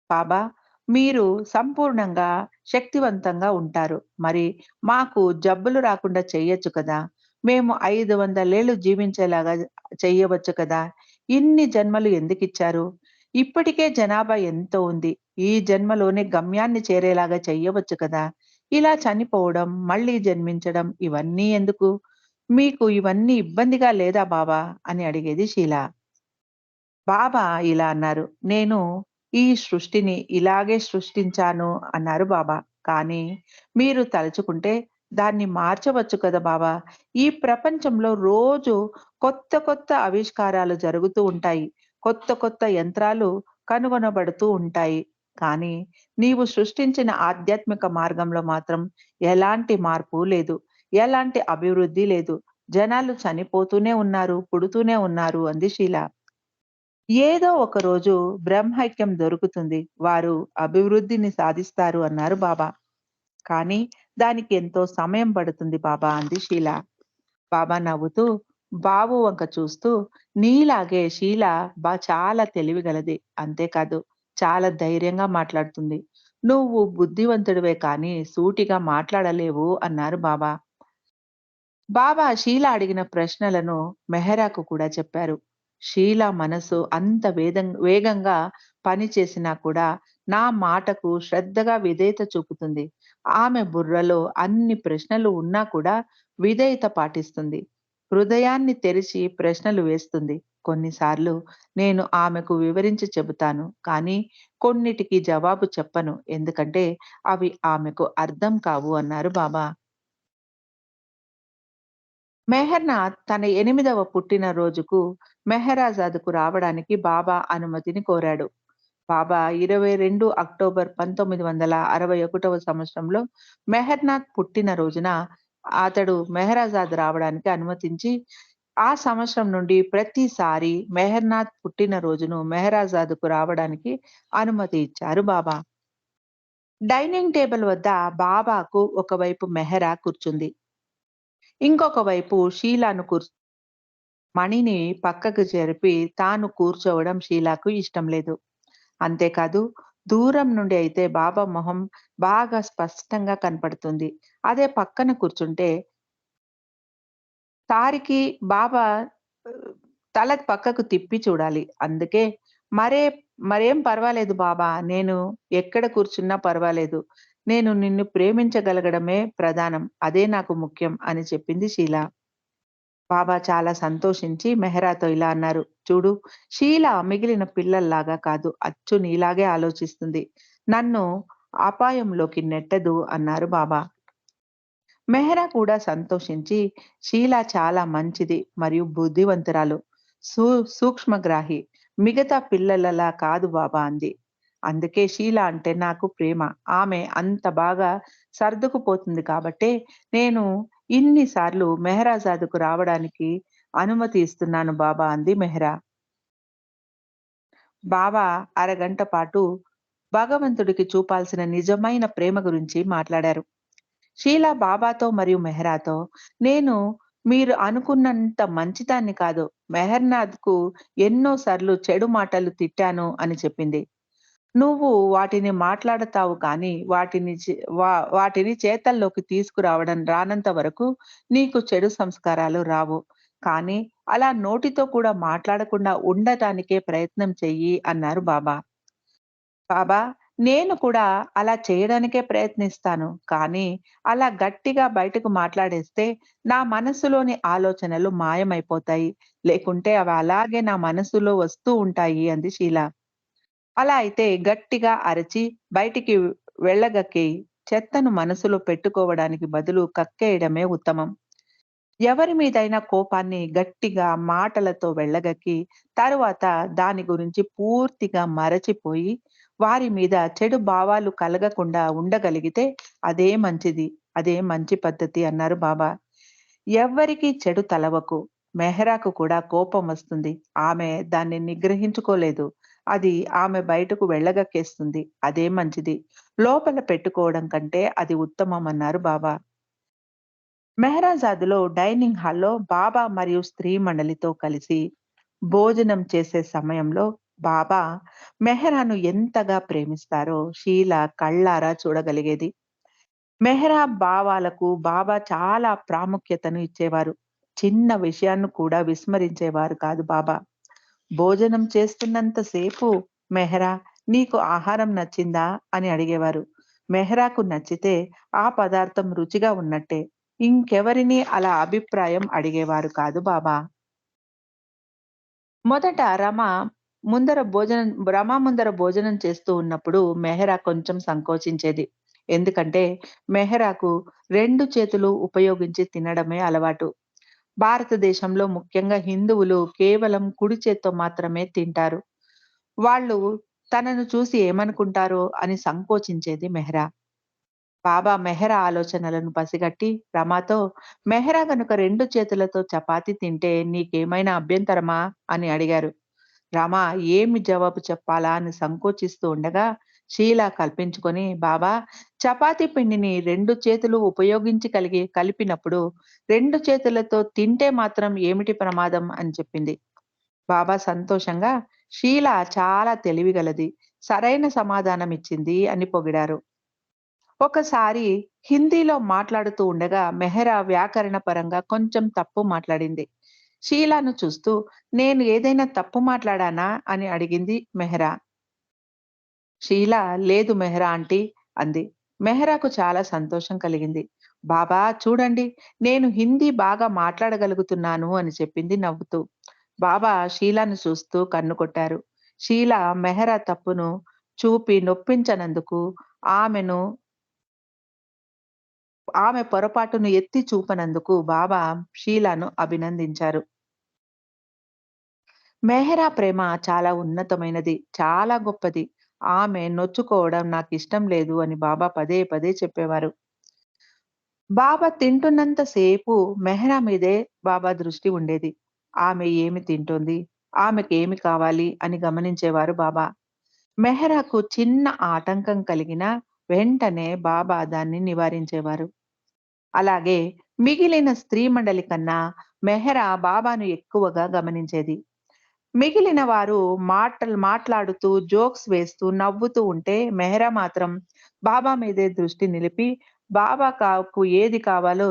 బాబా, మీరు సంపూర్ణంగా శక్తివంతంగా ఉంటారు. మరి మాకు జబ్బులు రాకుండా చెయ్యొచ్చు కదా! మేము 500 ఏళ్ళు జీవించేలాగా చెయ్యవచ్చు కదా! ఇన్ని జన్మలు ఎందుకిచ్చారు? ఇప్పటికే జనాభా ఎంతో ఉంది. ఈ జన్మలోనే గమ్యాన్ని చేరేలాగా చెయ్యవచ్చు కదా! ఇలా చనిపోవడం, మళ్ళీ జన్మించడం ఇవన్నీ ఎందుకు? మీకు ఇవన్నీ ఇబ్బందిగా లేదా బాబా? అని అడిగేది షీల. బాబా ఇలా అన్నారు. నేను ఈ సృష్టిని ఇలాగే సృష్టించాను అన్నారు బాబా. కానీ మీరు తలుచుకుంటే దాన్ని మార్చవచ్చు కదా బాబా! ఈ ప్రపంచంలో రోజు కొత్త కొత్త ఆవిష్కారాలు జరుగుతూ ఉంటాయి. కొత్త కొత్త యంత్రాలు కనుగొనబడుతూ ఉంటాయి. కానీ నీవు సృష్టించిన ఆధ్యాత్మిక మార్గంలో మాత్రం ఎలాంటి మార్పు లేదు. ఎలాంటి అభివృద్ధి లేదు. జనాలు చనిపోతూనే ఉన్నారు, పుడుతూనే ఉన్నారు అంది షీల. ఏదో ఒక రోజు బ్రహ్మైక్యం దొరుకుతుంది. వారు అభివృద్ధిని సాధిస్తారు అన్నారు బాబా. కానీ దానికి ఎంతో సమయం పడుతుంది బాబా అంది షీల. బాబా నవ్వుతూ బాబు వంక చూస్తూ నీలాగే షీల చాలా తెలివిగలది. అంతేకాదు చాలా ధైర్యంగా మాట్లాడుతుంది. నువ్వు బుద్ధివంతుడివే కానీ సూటిగా మాట్లాడలేవు అన్నారు బాబా. బాబా షీల అడిగిన ప్రశ్నలను మెహరాకు కూడా చెప్పారు. షీల మనసు అంత వేగంగా పనిచేసినా కూడా నా మాటకు శ్రద్ధగా విధేయత చూపుతుంది. ఆమె బుర్రలో అన్ని ప్రశ్నలు ఉన్నా కూడా విధేయత పాటిస్తుంది. హృదయాన్ని తెరిచి ప్రశ్నలు వేస్తుంది. కొన్నిసార్లు నేను ఆమెకు వివరించి చెబుతాను. కానీ కొన్నిటికి జవాబు చెప్పను. ఎందుకంటే అవి ఆమెకు అర్థం కావు అన్నారు బాబా. మెహర్‌నాథ్ తన 8వ పుట్టినరోజుకు మెహరాజాద్‌కు రావడానికి బాబా అనుమతిని కోరాడు. బాబా 22 అక్టోబర్ 1961వ సంవత్సరంలో మెహర్‌నాథ్ పుట్టినరోజున అతడు మెహరాజాద్ రావడానికి అనుమతించి, ఆ సంవత్సరం నుండి ప్రతిసారి మెహర్‌నాథ్ పుట్టినరోజును మెహరాజాద్‌కు రావడానికి అనుమతి ఇచ్చారు బాబా. డైనింగ్ టేబుల్ వద్ద బాబాకు ఒకవైపు మెహరా కూర్చుంది. ఇంకొక వైపు షీలాను మణిని పక్కకు జరిపి తాను కూర్చోవడం షీలాకు ఇష్టం లేదు. అంతేకాదు దూరం నుండి అయితే బాబా మొహం బాగా స్పష్టంగా కనపడుతుంది. అదే పక్కన కూర్చుంటే సారికి బాబా తల పక్కకు తిప్పి చూడాలి. అందుకే మరే మరేం పర్వాలేదు బాబా! నేను ఎక్కడ కూర్చున్నా పర్వాలేదు. నేను నిన్ను ప్రేమించగలగడమే ప్రధానం. అదే నాకు ముఖ్యం అని చెప్పింది షీల. బాబా చాలా సంతోషించి మెహరాతో ఇలా అన్నారు. చూడు, షీల మిగిలిన పిల్లల్లాగా కాదు. అచ్చు నీలాగే ఆలోచిస్తుంది. నన్ను అపాయంలోకి నెట్టదు అన్నారు బాబా. మెహరా కూడా సంతోషించి షీల చాలా మంచిది మరియు బుద్ధివంతురాలు. సూ సూక్ష్మగ్రాహి. మిగతా పిల్లలలా కాదు బాబా అంది. అందుకే షీల అంటే నాకు ప్రేమ. ఆమె అంత బాగా సర్దుకుపోతుంది కాబట్టే నేను ఇన్ని సార్లు మెహరాజాద్‌కు రావడానికి అనుమతి ఇస్తున్నాను బాబా అంది మెహరా. బాబా అరగంట పాటు భగవంతుడికి చూపాల్సిన నిజమైన ప్రేమ గురించి మాట్లాడారు. షీలా బాబాతో మరియు మెహరాతో, నేను మీరు అనుకున్నంత మంచిదాన్ని కాదు. మెహర్‌నాథ్‌కు ఎన్నో సార్లు చెడు మాటలు తిట్టాను అని చెప్పింది. నువ్వు వాటిని మాట్లాడతావు కానీ వాటిని చేతల్లోకి తీసుకురావడం రానంత వరకు నీకు చెడు సంస్కారాలు రావు. కానీ అలా నోటితో కూడా మాట్లాడకుండా ఉండటానికే ప్రయత్నం చెయ్యి అన్నారు బాబా. బాబా, నేను కూడా అలా చేయడానికే ప్రయత్నిస్తాను. కానీ అలా గట్టిగా బయటకు మాట్లాడేస్తే నా మనస్సులోని ఆలోచనలు మాయమైపోతాయి. లేకుంటే అవి అలాగే నా మనస్సులో వస్తూ ఉంటాయి అంది షీల. అలా అయితే గట్టిగా అరచి బయటికి వెళ్ళగక్కి చెత్తను మనసులో పెట్టుకోవడానికి బదులు కక్కేయడమే ఉత్తమం. ఎవరి మీదైనా కోపాన్ని గట్టిగా మాటలతో వెళ్ళగక్కి, తరువాత దాని గురించి పూర్తిగా మరచిపోయి, వారి మీద చెడు భావాలు కలగకుండా ఉండగలిగితే అదే మంచిది. అదే మంచి పద్ధతి అన్నారు బాబా. ఎవ్వరికీ చెడు తలవకు. మెహరాకు కూడా కోపం వస్తుంది. ఆమె దాన్ని నిగ్రహించుకోలేదు. అది ఆమె బయటకు వెళ్ళగక్కేస్తుంది. అదే మంచిది. లోపల పెట్టుకోవడం కంటే అది ఉత్తమం అన్నారు బాబా. మెహరాజాద్‌లో డైనింగ్ హాల్‌లో బాబా మరియు స్త్రీ మండలితో కలిసి భోజనం చేసే సమయంలో బాబా మెహరాను ఎంతగా ప్రేమిస్తారో షీల కళ్ళారా చూడగలిగేది. మెహరా భావాలకు బాబా చాలా ప్రాముఖ్యతను ఇచ్చేవారు. చిన్న విషయాన్ని కూడా విస్మరించేవారు కాదు బాబా. భోజనం చేస్తున్నంత సేపు మెహరా, నీకు ఆహారం నచ్చిందా అని అడిగేవారు. మెహరాకు నచ్చితే ఆ పదార్థం రుచిగా ఉన్నట్టే. ఇంకెవరిని అలా అభిప్రాయం అడిగేవారు కాదు బాబా. మొదట రమ ముందర భోజనం చేస్తూ ఉన్నప్పుడు మెహరా కొంచెం సంకోచించేది. ఎందుకంటే మెహరాకు 2 చేతులు ఉపయోగించి తినడమే అలవాటు. భారతదేశంలో ముఖ్యంగా హిందువులు కేవలం కుడి చేత్తో మాత్రమే తింటారు. వాళ్ళు తనను చూసి ఏమనుకుంటారో అని సంకోచించేది మెహరా. బాబా మెహరా ఆలోచనలను పసిగట్టి రమాతో, మెహరా గనుక 2 చేతులతో చపాతీ తింటే నీకేమైనా అభ్యంతరమా అని అడిగారు. రమ ఏమి జవాబు చెప్పాలా అని సంకోచిస్తూ ఉండగా షీల కల్పించుకొని, బాబా, చపాతీ పిండిని 2 చేతులు ఉపయోగించి కలిపినప్పుడు 2 చేతులతో తింటే మాత్రం ఏమిటి ప్రమాదం అని చెప్పింది. బాబా సంతోషంగా, షీల చాలా తెలివిగలది, సరైన సమాధానం ఇచ్చింది అని పొగిడారు. ఒకసారి హిందీలో మాట్లాడుతూ ఉండగా మెహరా వ్యాకరణ పరంగా కొంచెం తప్పు మాట్లాడింది. షీలాను చూస్తూ, నేను ఏదైనా తప్పు మాట్లాడానా అని అడిగింది మెహరా. షీలా, లేదు మెహరా ఆంటీ అంది. మెహరాకు చాలా సంతోషం కలిగింది. బాబా చూడండి, నేను హిందీ బాగా మాట్లాడగలుగుతున్నాను అని చెప్పింది నవ్వుతూ. బాబా షీలాను చూస్తూ కన్ను కొట్టారు. షీలా మెహరా తప్పును చూపి నొప్పించనందుకు ఆమెను ఆమె పొరపాటును ఎత్తి చూపనందుకు బాబా షీలాను అభినందించారు. మెహరా ప్రేమ చాలా ఉన్నతమైనది, చాలా గొప్పది. ఆమె నొచ్చుకోవడం నాకిష్టం లేదు అని బాబా పదే పదే చెప్పేవారు. బాబా తింటున్నంత సేపు మెహరా మీదే బాబా దృష్టి ఉండేది. ఆమె ఏమి తింటోంది? ఆమెకేమి కావాలి? అని గమనించేవారు బాబా. మెహరాకు చిన్న ఆటంకం కలిగినా వెంటనే బాబా దాన్ని నివారించేవారు. అలాగే మిగిలిన స్త్రీ మండలి కన్నా మెహరా బాబాను ఎక్కువగా గమనించేది. మిగిలిన వారు మాట్లాడుతూ, జోక్స్ వేస్తూ, నవ్వుతూ ఉంటే మెహరా మాత్రం బాబా మీదే దృష్టి నిలిపి, బాబాకు ఏది కావాలో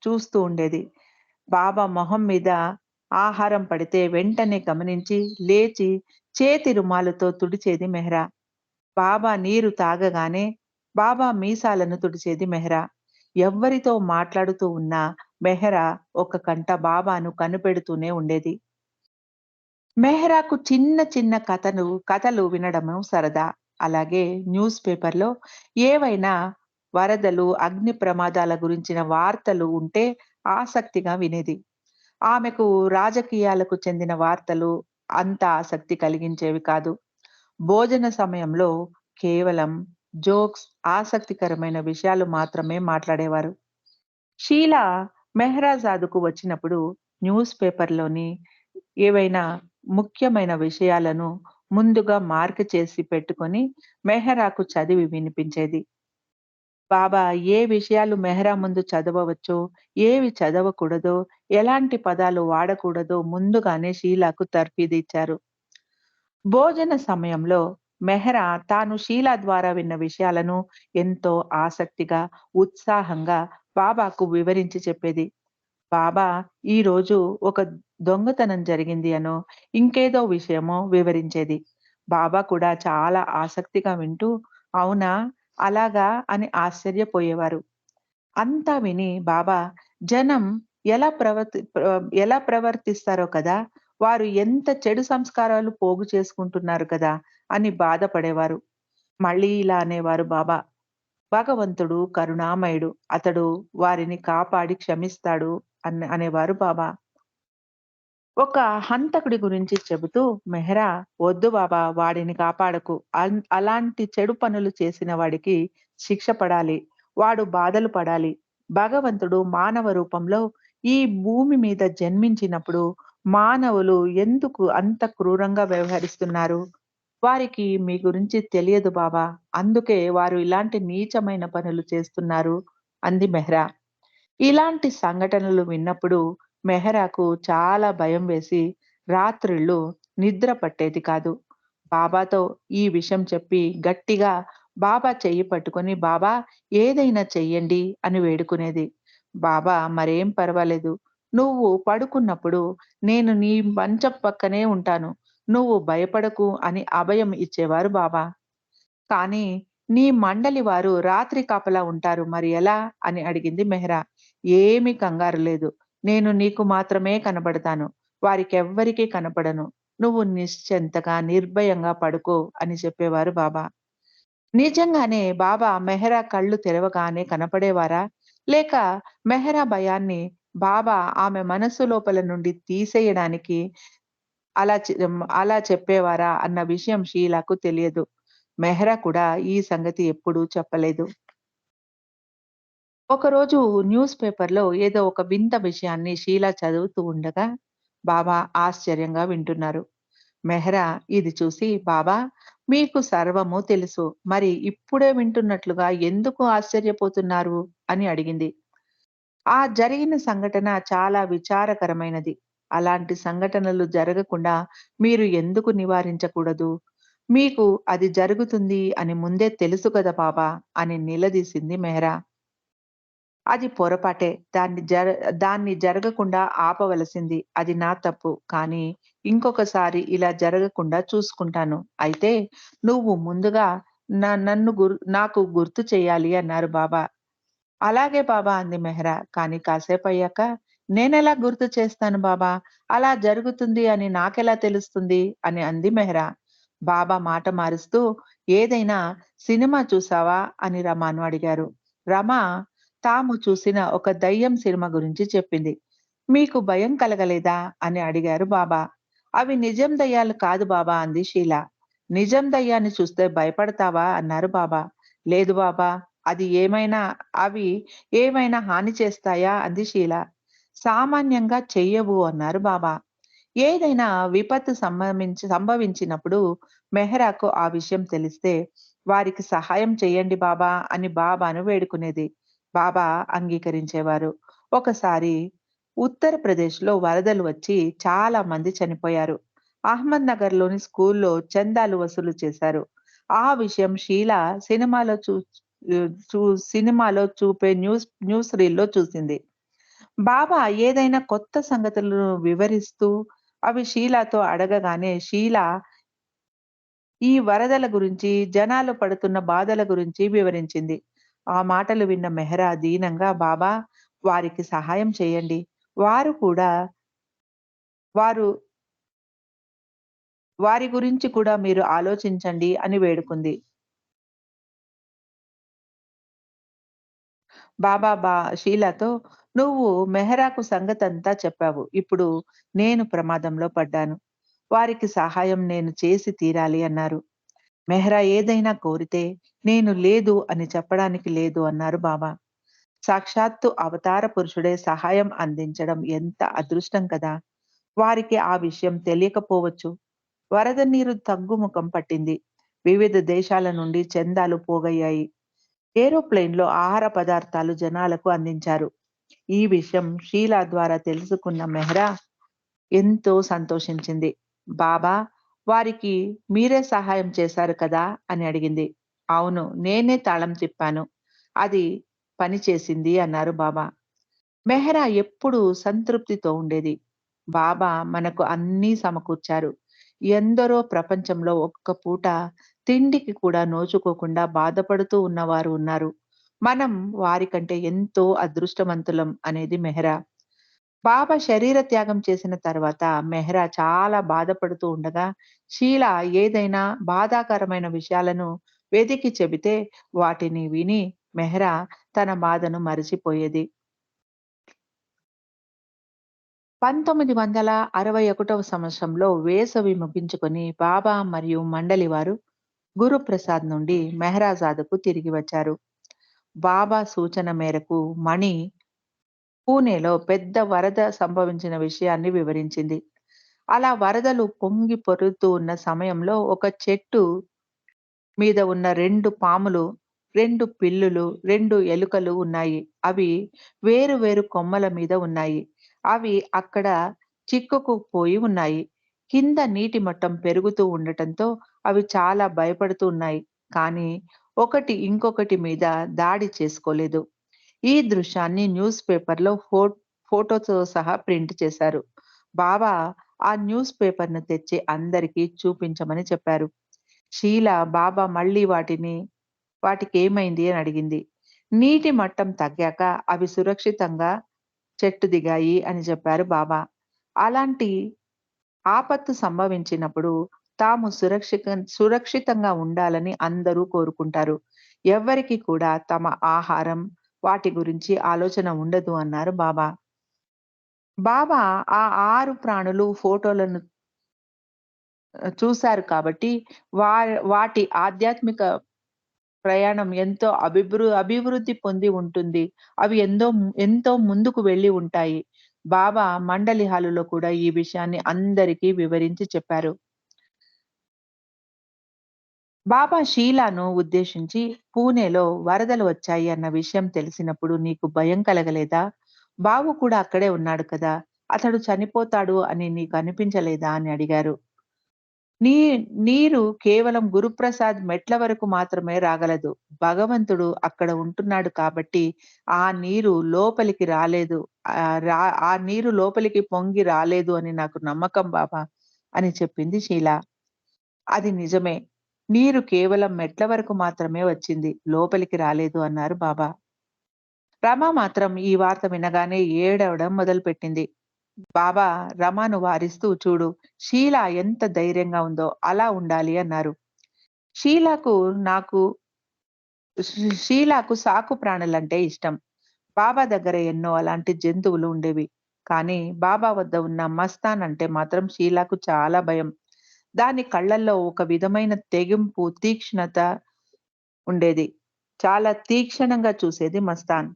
చూస్తూ ఉండేది. బాబా మొహం మీద ఆహారం పడితే వెంటనే గమనించి, లేచి చేతి రుమాలుతో తుడిచేది మెహరా. బాబా నీరు తాగగానే బాబా మీసాలను తుడిచేది మెహరా. ఎవ్వరితో మాట్లాడుతూ ఉన్నా మెహరా ఒక కంట బాబాను కనిపెడుతూనే ఉండేది. మెహ్రాకు చిన్న చిన్న కథలు వినడము సరదా. అలాగే న్యూస్ పేపర్‌లో ఏవైనా వరదలు, అగ్ని ప్రమాదాల గురించిన వార్తలు ఉంటే ఆసక్తిగా వినేది. ఆమెకు రాజకీయాలకు చెందిన వార్తలు అంత ఆసక్తి కలిగించేవి కాదు. భోజన సమయంలో కేవలం జోక్స్, ఆసక్తికరమైన విషయాలు మాత్రమే మాట్లాడేవారు. షీలా మెహ్రాజాద్‌కు వచ్చినప్పుడు న్యూస్ పేపర్‌లోని ఏవైనా ముఖ్యమైన విషయాలను ముందుగా మార్క్ చేసి పెట్టుకొని మెహరాకు చదివి వినిపించేది. బాబా ఏ విషయాలు మెహరా ముందు చదవవచ్చో, ఏవి చదవకూడదో, ఎలాంటి పదాలు వాడకూడదో ముందుగానే షీలాకు తర్ఫీదిచ్చారు. భోజన సమయంలో మెహరా తాను షీలా ద్వారా విన్న విషయాలను ఎంతో ఆసక్తిగా, ఉత్సాహంగా బాబాకు వివరించి చెప్పేది. బాబా ఈరోజు ఒక దొంగతనం జరిగింది అనో, ఇంకేదో విషయమో వివరించేది. బాబా కూడా చాలా ఆసక్తిగా వింటూ, అవునా? అలాగా అని ఆశ్చర్యపోయేవారు. అంతా విని బాబా జనం ఎలా ప్రవర్తిస్తారో కదా! వారు ఎంత చెడు సంస్కారాలు పోగు చేసుకుంటున్నారు కదా! అని బాధపడేవారు. మళ్ళీ ఇలా అనేవారు బాబా, భగవంతుడు కరుణామయుడు. అతడు వారిని కాపాడి క్షమిస్తాడు అనేవారు బాబా. ఒక హంతకుడి గురించి చెబుతూ మెహ్రా, "వద్దు బాబా వాడిని కాపాడకు. అలాంటి చెడు పనులు చేసిన వాడికి శిక్ష పడాలి. వాడు బాధలు పడాలి. భగవంతుడు మానవ రూపంలో ఈ భూమి మీద జన్మించినప్పుడు మానవులు ఎందుకు అంత క్రూరంగా వ్యవహరిస్తున్నారు? వారికి మీ గురించి తెలియదు బాబా. అందుకే వారు ఇలాంటి నీచమైన పనులు చేస్తున్నారు" అంది మెహ్రా. ఇలాంటి సంఘటనలు విన్నప్పుడు మెహరాకు చాలా భయం వేసి రాత్రిళ్ళు నిద్ర పట్టేది కాదు. బాబాతో ఈ విషయం చెప్పి గట్టిగా బాబా చెయ్యి పట్టుకొని, "బాబా ఏదైనా చెయ్యండి" అని వేడుకునేది. బాబా, "మరేం పర్వాలేదు. నువ్వు పడుకున్నప్పుడు నేను నీ మంచం పక్కనే ఉంటాను. నువ్వు భయపడకు" అని అభయం ఇచ్చేవారు బాబా. కానీ నీ మండలి వారు రాత్రి కాపలా ఉంటారు. మరి ఎలా? అని అడిగింది మెహ్రా. ఏమీ కంగారు లేదు. నేను నీకు మాత్రమే కనబడతాను. వారికెవ్వరికీ కనపడను. నువ్వు నిశ్చింతగా, నిర్భయంగా పడుకో అని చెప్పేవారు బాబా. నిజంగానే బాబా మెహ్రా కళ్ళు తెరవగానే కనపడేవారా? లేక మెహ్రా భయాన్ని బాబా ఆమె మనస్సు లోపల నుండి తీసేయడానికి అలా చెప్పేవారా అన్న విషయం షీలాకు తెలియదు. మెహ్రా కూడా ఈ సంగతి ఎప్పుడూ చెప్పలేదు. ఒకరోజు న్యూస్ పేపర్‌లో ఏదో ఒక వింత విషయాన్ని షీలా చదువుతూ ఉండగా, బాబా ఆశ్చర్యంగా వింటున్నారు. మెహ్రా ఇది చూసి, "బాబా, మీకు సర్వము తెలుసు. మరి ఇప్పుడే వింటున్నట్లుగా ఎందుకు ఆశ్చర్యపోతున్నారు?" అని అడిగింది. ఆ జరిగిన సంఘటన చాలా విచారకరమైనది. అలాంటి సంఘటనలు జరగకుండా మీరు ఎందుకు నివారించకూడదు? మీకు అది జరుగుతుంది అని ముందే తెలుసు కదా బాబా! అని నిలదీసింది మెహ్రా. అది పొరపాటే. దాన్ని జరగకుండా ఆపవలసింది. అది నా తప్పు. కానీ ఇంకొకసారి ఇలా జరగకుండా చూసుకుంటాను. అయితే నువ్వు ముందుగా నాకు గుర్తు చేయాలి అన్నారు బాబా. అలాగే బాబా అంది మెహ్రా. కానీ కాసేపయ్యాక నేనెలా గుర్తు చేస్తాను బాబా? అలా జరుగుతుంది అని నాకెలా తెలుస్తుంది? అని అంది మెహ్రా. బాబా మాట మారుస్తూ, ఏదైనా సినిమా చూసావా? అని రమను అడిగారు. రమ తాము చూసిన ఒక దయ్యం సినిమా గురించి చెప్పింది. మీకు భయం కలగలేదా? అని అడిగారు బాబా. అవి నిజం దయ్యాలు కాదు బాబా అంది షీల. నిజం దయ్యాన్ని చూస్తే భయపడతావా? అన్నారు బాబా. లేదు బాబా. అది ఏమైనా అవి ఏమైనా హాని చేస్తాయా? అంది షీల. సామాన్యంగా చెయ్యవు అన్నారు బాబా. ఏదైనా విపత్తు సంభవించినప్పుడు మెహరాకు ఆ విషయం తెలిస్తే, వారికి సహాయం చేయండి బాబా అని బాబాను వేడుకునేది. బాబా అంగీకరించేవారు. ఒకసారి ఉత్తరప్రదేశ్‌లో వరదలు వచ్చి చాలా మంది చనిపోయారు. అహ్మద్‌నగర్‌లోని స్కూల్‌లో చందాలు వసూలు చేశారు. ఆ విషయం షీలా సినిమాలో చూ ఆహ్, చూ సినిమాలో చూపే న్యూస్ రీల్‌లో చూసింది. బాబా ఏదైనా కొత్త సంగతులను వివరిస్తూ అవి షీలాతో అడగగానే షీలా ఈ వరదల గురించి, జనాలు పడుతున్న బాధల గురించి వివరించింది. ఆ మాటలు విన్న మెహ్రా దీనంగా, "బాబా వారికి సహాయం చేయండి. వారు కూడా వారు వారి గురించి కూడా మీరు ఆలోచించండి" అని వేడుకుంది. బాబా షీలాతో, "నువ్వు మెహ్రాకు సంగతంతా చెప్పావు. ఇప్పుడు నేను ప్రమాదంలో పడ్డాను. వారికి సహాయం నేను చేసి తీరాలి" అన్నారు. మెహ్రా ఏదైనా కోరితే, "నేను లేదు అని చెప్పడానికి లేదు" అన్నారు బాబా. సాక్షాత్తు అవతార పురుషుడే సహాయం అందించడం ఎంత అదృష్టం కదా! వారికి ఆ విషయం తెలియకపోవచ్చు. వరద నీరు తగ్గుముఖం పట్టింది. వివిధ దేశాల నుండి చందాలు పోగయ్యాయి. ఏరోప్లేన్‌లో ఆహార పదార్థాలు జనాలకు అందించారు. ఈ విషయం షీలా ద్వారా తెలుసుకున్న మెహ్రా ఎంతో సంతోషించింది. "బాబా వారికి మీరే సహాయం చేశారు కదా?" అని అడిగింది. "అవును. నేనే తాళం తిప్పాను. అది పని చేసింది" అన్నారు బాబా. మెహ్రా ఎప్పుడూ సంతృప్తితో ఉండేది. బాబా మనకు అన్నీ సమకూర్చారు. ఎందరో ప్రపంచంలో ఒక్క పూట తిండికి కూడా నోచుకోకుండా బాధపడుతూ ఉన్నవారు ఉన్నారు. మనం వారికంటే ఎంతో అదృష్టవంతులం అనేది మెహ్రా. బాబా శరీర త్యాగం చేసిన తర్వాత మెహ్రా చాలా బాధపడుతూ ఉండగా, షీలా ఏదైనా బాధాకరమైన విషయాలను వెతికి చెబితే వాటిని విని మెహ్రా తన బాధను మరచిపోయేది. 1961వ సంవత్సరంలో వేసవి ముగించుకొని బాబా మరియు మండలి వారు గురుప్రసాద్ నుండి మెహరాజాద్‌కు తిరిగి వచ్చారు. బాబా సూచన మేరకు మణి పూణేలో పెద్ద వరద సంభవించిన విషయాన్ని వివరించింది. అలా వరదలు పొంగి పొర్లుతూ ఉన్న సమయంలో ఒక చెట్టు మీద ఉన్న 2 పాములు, 2 పిల్లులు, 2 ఎలుకలు ఉన్నాయి. అవి వేరు వేరు కొమ్మల మీద ఉన్నాయి. అవి అక్కడ చిక్కుకుపోయి ఉన్నాయి. కింద నీటి మట్టం పెరుగుతూ ఉండటంతో అవి చాలా భయపడుతూ ఉన్నాయి. కానీ ఒకటి ఇంకొకటి మీద దాడి చేసుకోలేదు. ఈ దృశ్యాన్ని న్యూస్ పేపర్‌లో ఫోటోతో సహా ప్రింట్ చేశారు. బాబా ఆ న్యూస్ పేపర్‌ను తెచ్చి అందరికీ చూపించమని చెప్పారు. షీల బాబా మళ్ళీ వాటికేమైంది అని అడిగింది. నీటి మట్టం తగ్గాక అవి సురక్షితంగా చెట్టు దిగాయి అని చెప్పారు బాబా. అలాంటి ఆపత్తు సంభవించినప్పుడు తాము సురక్షితంగా ఉండాలని అందరూ కోరుకుంటారు. ఎవ్వరికీ కూడా తమ ఆహారం, వాటి గురించి ఆలోచన ఉండదు అన్నారు బాబా. బాబా ఆ 6 ప్రాణులు ఫోటోలను చూసారు కాబట్టి వా వాటి ఆధ్యాత్మిక ప్రయాణం ఎంతో అభివృద్ధి పొంది ఉంటుంది. అవి ఎంతో ముందుకు వెళ్లి ఉంటాయి. బాబా మండలి హాలులో కూడా ఈ విషయాన్ని అందరికీ వివరించి చెప్పారు. బాబా షీలాను ఉద్దేశించి పూణేలో వరదలు వచ్చాయి అన్న విషయం తెలిసినప్పుడు నీకు భయం కలగలేదా? బాబు కూడా అక్కడే ఉన్నాడు కదా! అతడు చనిపోతాడు అని నీకు అనిపించలేదా? అని అడిగారు. నీ నీరు కేవలం గురుప్రసాద్ మెట్ల వరకు మాత్రమే రాగలదు. భగవంతుడు అక్కడ ఉంటున్నాడు కాబట్టి ఆ నీరు లోపలికి రాలేదు. ఆ నీరు లోపలికి పొంగి రాలేదు అని నాకు నమ్మకం బాబా అని చెప్పింది షీల. అది నిజమే. నీరు కేవలం మెట్ల వరకు మాత్రమే వచ్చింది. లోపలికి రాలేదు అన్నారు బాబా. రమ మాత్రం ఈ వార్త వినగానే ఏడవడం మొదలుపెట్టింది. బాబా రమను వారిస్తూ చూడు షీల ఎంత ధైర్యంగా ఉందో అలా ఉండాలి అన్నారు. షీలకు నాకు షీలకు సాకు ప్రాణులంటే ఇష్టం. బాబా దగ్గర ఎన్నో అలాంటి జంతువులు ఉండేవి. కానీ బాబా వద్ద ఉన్న మస్తాన్ అంటే మాత్రం షీలకు చాలా భయం. దాని కళ్ళల్లో ఒక విధమైన తెగింపు, తీక్ష్ణత ఉండేది. చాలా తీక్షణంగా చూసేది మస్తాన్.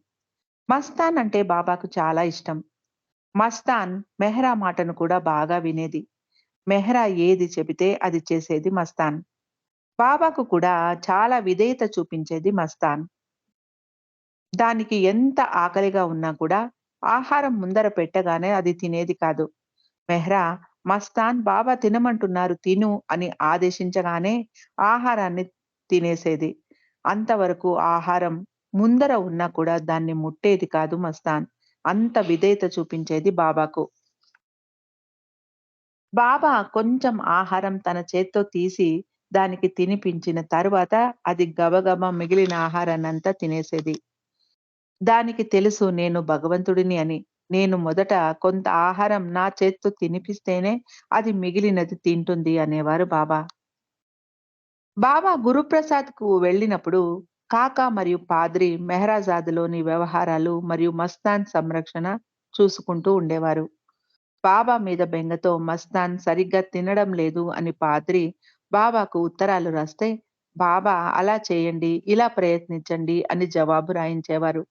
మస్తాన్ అంటే బాబాకు చాలా ఇష్టం. మస్తాన్ మెహ్రా మాటను కూడా బాగా వినేది. మెహ్రా ఏది చెబితే అది చేసేది మస్తాన్. బాబాకు కూడా చాలా విధేయత చూపించేది మస్తాన్. దానికి ఎంత ఆకలిగా ఉన్నా కూడా ఆహారం ముందర పెట్టగానే అది తినేది కాదు. మెహ్రా మస్తాన్ బాబా తినమంటున్నారు తిను అని ఆదేశించగానే ఆహారాన్ని తినేసేది. అంతవరకు ఆహారం ముందర ఉన్నా కూడా దాన్ని ముట్టేది కాదు మస్తాన్. అంత విధేయత చూపించేది బాబాకు. బాబా కొంచెం ఆహారం తన చేత్తో తీసి దానికి తినిపించిన తరువాత అది గబగబా మిగిలిన ఆహారాన్నంతా తినేసేది. దానికి తెలుసు నేను భగవంతుడిని అని. నేను మొదట కొంత ఆహారం నా చేత్తో తినిపిస్తేనే అది మిగిలినది తింటుంది అనేవారు బాబా. బాబా గురుప్రసాద్‌కు వెళ్ళినప్పుడు కాకా మరియు పాద్రి మెహరాజాద్‌లోని వ్యవహారాలు మరియు మస్తాన్ సంరక్షణ చూసుకుంటూ ఉండేవారు. బాబా మీద బెంగతో మస్తాన్ సరిగ్గా తినడం లేదు అని పాద్రి బాబాకు ఉత్తరాలు రాస్తే, బాబా అలా చేయండి, ఇలా ప్రయత్నించండి అని జవాబు రాయించేవారు.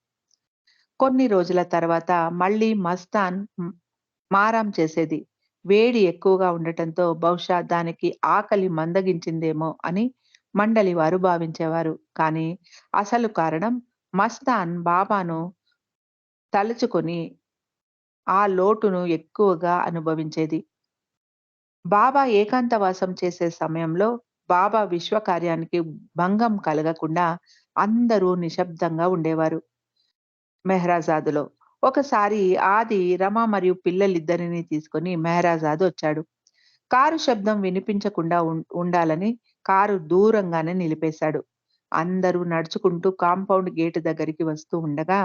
కొన్ని రోజుల తర్వాత మళ్ళీ మస్తాన్ మారం చేసేది. వేడి ఎక్కువగా ఉండటంతో బహుశా దానికి ఆకలి మందగించిందేమో అని మండలి వారు భావించేవారు. కానీ అసలు కారణం మస్తాన్ బాబాను తలుచుకొని ఆ లోటును ఎక్కువగా అనుభవించేది. బాబా ఏకాంతవాసం చేసే సమయంలో బాబా విశ్వ కార్యానికి భంగం కలగకుండా అందరూ నిశ్శబ్దంగా ఉండేవారు మెహ్రాజాదులో. ఒకసారి ఆది రమ మరియు పిల్లలిద్దరిని తీసుకొని మెహ్రాజాద్ వచ్చాడు. కారు శబ్దం వినిపించకుండా ఉండాలని కారు దూరంగానే నిలిపేశాడు. అందరూ నడుచుకుంటూ కాంపౌండ్ గేటు దగ్గరికి వస్తూ ఉండగా,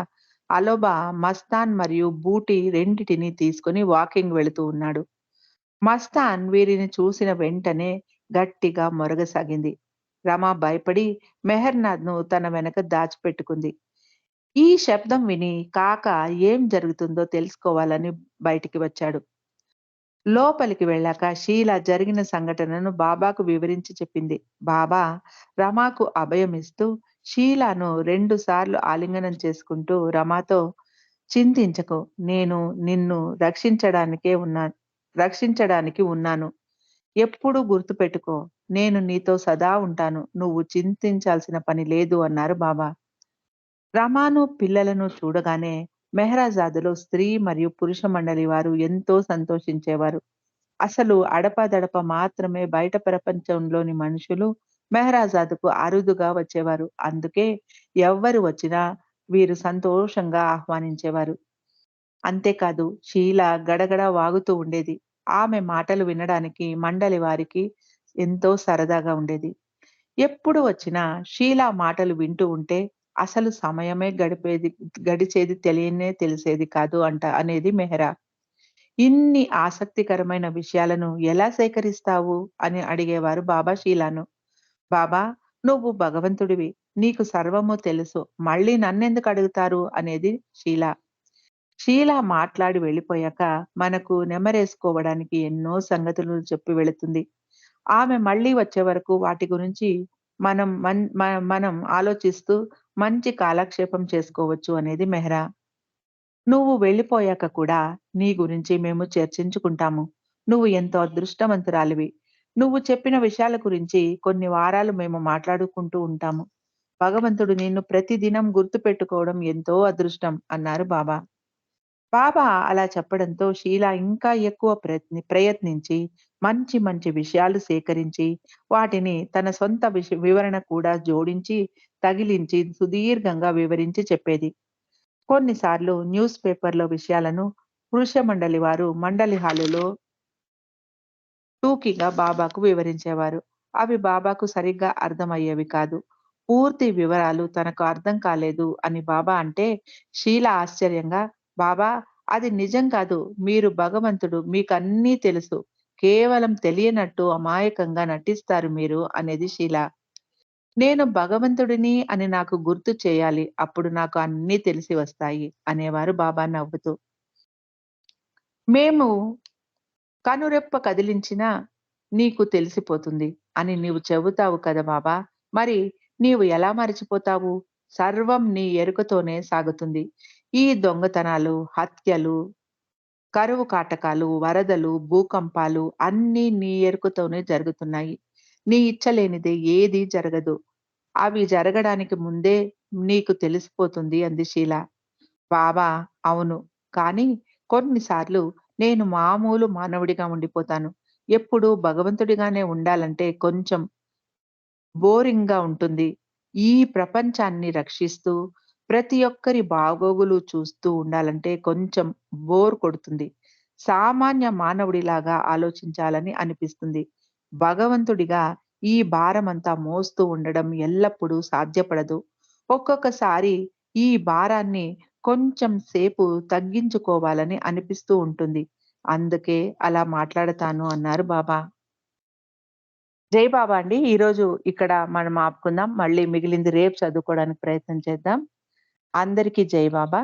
అలోబా మస్తాన్ మరియు బూటీ రెండిటిని తీసుకొని వాకింగ్ వెళుతూ ఉన్నాడు. మస్తాన్ వీరిని చూసిన వెంటనే గట్టిగా మొరగసాగింది. రమ భయపడి మెహర్నాథ్‌ను తన వెనక దాచిపెట్టుకుంది. ఈ శబ్దం విని కాక ఏం జరుగుతుందో తెలుసుకోవాలని బయటికి వచ్చాడు. లోపలికి వెళ్ళాక షీల జరిగిన సంఘటనను బాబాకు వివరించి చెప్పింది. బాబా రమాకు అభయమిస్తూ షీలాను 2 సార్లు ఆలింగనం చేసుకుంటూ రమాతో, చింతించకు. నేను నిన్ను రక్షించడానికి ఉన్నాను. ఎప్పుడూ గుర్తుపెట్టుకో. నేను నీతో సదా ఉంటాను. నువ్వు చింతించాల్సిన పని లేదు అన్నారు బాబా. రమాను, పిల్లలను చూడగానే మెహరాజాదులో స్త్రీ మరియు పురుష మండలి వారు ఎంతో సంతోషించేవారు. అసలు అడపాదడపా మాత్రమే బయట ప్రపంచంలోని మనుషులు మెహరాజాదుకు అరుదుగా వచ్చేవారు. అందుకే ఎవ్వరు వచ్చినా వీరు సంతోషంగా ఆహ్వానించేవారు. అంతేకాదు షీల గడగడ వాగుతూ ఉండేది. ఆమె మాటలు వినడానికి మండలి వారికి ఎంతో సరదాగా ఉండేది. ఎప్పుడు వచ్చినా షీలా మాటలు వింటూ ఉంటే అసలు సమయమే గడిచేది తెలిసేది కాదు అనేది మెహరా. ఇన్ని ఆసక్తికరమైన విషయాలను ఎలా సేకరిస్తావు అని అడిగేవారు బాబా షీలాను. బాబా, నువ్వు భగవంతుడివి. నీకు సర్వము తెలుసు. మళ్ళీ నన్నెందుకు అడుగుతారు అనేది షీలా. షీలా మాట్లాడి వెళ్ళిపోయాక మనకు నెమరేసుకోవడానికి ఎన్నో సంగతులు చెప్పి వెళుతుంది. ఆమె మళ్ళీ వచ్చే వరకు వాటి గురించి మనం ఆలోచిస్తూ మంచి కాలక్షేపం చేసుకోవచ్చు అనేది మెహ్రా. నువ్వు వెళ్ళిపోయాక కూడా నీ గురించి మేము చర్చించుకుంటాము. నువ్వు ఎంతో అదృష్టవంతురాలివి. నువ్వు చెప్పిన విషయాల గురించి కొన్ని వారాలు మేము మాట్లాడుకుంటూ ఉంటాము. భగవంతుడు నిన్ను ప్రతిదినం గుర్తుపెట్టుకోవడం ఎంతో అదృష్టం అన్నారు బాబా. బాబా అలా చెప్పడంతో షీలా ఇంకా ఎక్కువ ప్రయత్నించి మంచి మంచి విషయాలు సేకరించి వాటిని తన సొంత వివరణ కూడా జోడించి తగిలించి సుదీర్ఘంగా వివరించి చెప్పేది. కొన్నిసార్లు న్యూస్ పేపర్‌లో విషయాలను పురుష మండలి వారు మండలి హాలులో టూకీగా బాబాకు వివరించేవారు. అవి బాబాకు సరిగ్గా అర్థమయ్యేవి కాదు. పూర్తి వివరాలు తనకు అర్థం కాలేదు అని బాబా అంటే, షీల ఆశ్చర్యంగా, బాబా, అది నిజం కాదు. మీరు భగవంతుడు. మీకన్నీ తెలుసు. కేవలం తెలియనట్టు అమాయకంగా నటిస్తారు మీరు అనేది షీల. నేను భగవంతుడిని అని నాకు గుర్తు చేయాలి. అప్పుడు నాకు అన్నీ తెలిసి వస్తాయి అనేవారు బాబా నవ్వుతూ. మేము కనురెప్ప కదిలించినా నీకు తెలిసిపోతుంది అని నీవు చెబుతావు కదా బాబా! మరి నీవు ఎలా మరచిపోతావు? సర్వం నీ ఎరుకతోనే సాగుతుంది. ఈ దొంగతనాలు, హత్యలు, కరువు కాటకాలు, వరదలు, భూకంపాలు అన్నీ నీ ఎరుకతోనే జరుగుతున్నాయి. నీ ఇచ్చ లేనిదే ఏదీ జరగదు. అవి జరగడానికి ముందే నీకు తెలిసిపోతుంది అంది షీల. బాబా, అవును. కానీ కొన్నిసార్లు నేను మామూలు మానవుడిగా ఉండిపోతాను. ఎప్పుడూ భగవంతుడిగానే ఉండాలంటే కొంచెం బోరింగ్‌గా ఉంటుంది. ఈ ప్రపంచాన్ని రక్షిస్తూ, ప్రతి ఒక్కరి బాగోగులు చూస్తూ ఉండాలంటే కొంచెం బోర్ కొడుతుంది. సామాన్య మానవుడిలాగా ఆలోచించాలని అనిపిస్తుంది. భగవంతుడిగా ఈ భారమంతా మోస్తూ ఉండడం ఎల్లప్పుడూ సాధ్యపడదు. ఒక్కొక్కసారి ఈ భారాన్ని కొంచెం సేపు తగ్గించుకోవాలని అనిపిస్తూ ఉంటుంది. అందుకే అలా మాట్లాడతాను అన్నారు బాబా. జై బాబా అండి. ఈరోజు ఇక్కడ మనం ఆపుకుందాం. మళ్ళీ మిగిలింది రేపు చదువుకోవడానికి ప్రయత్నం చేద్దాం. అందరికీ జై బాబా.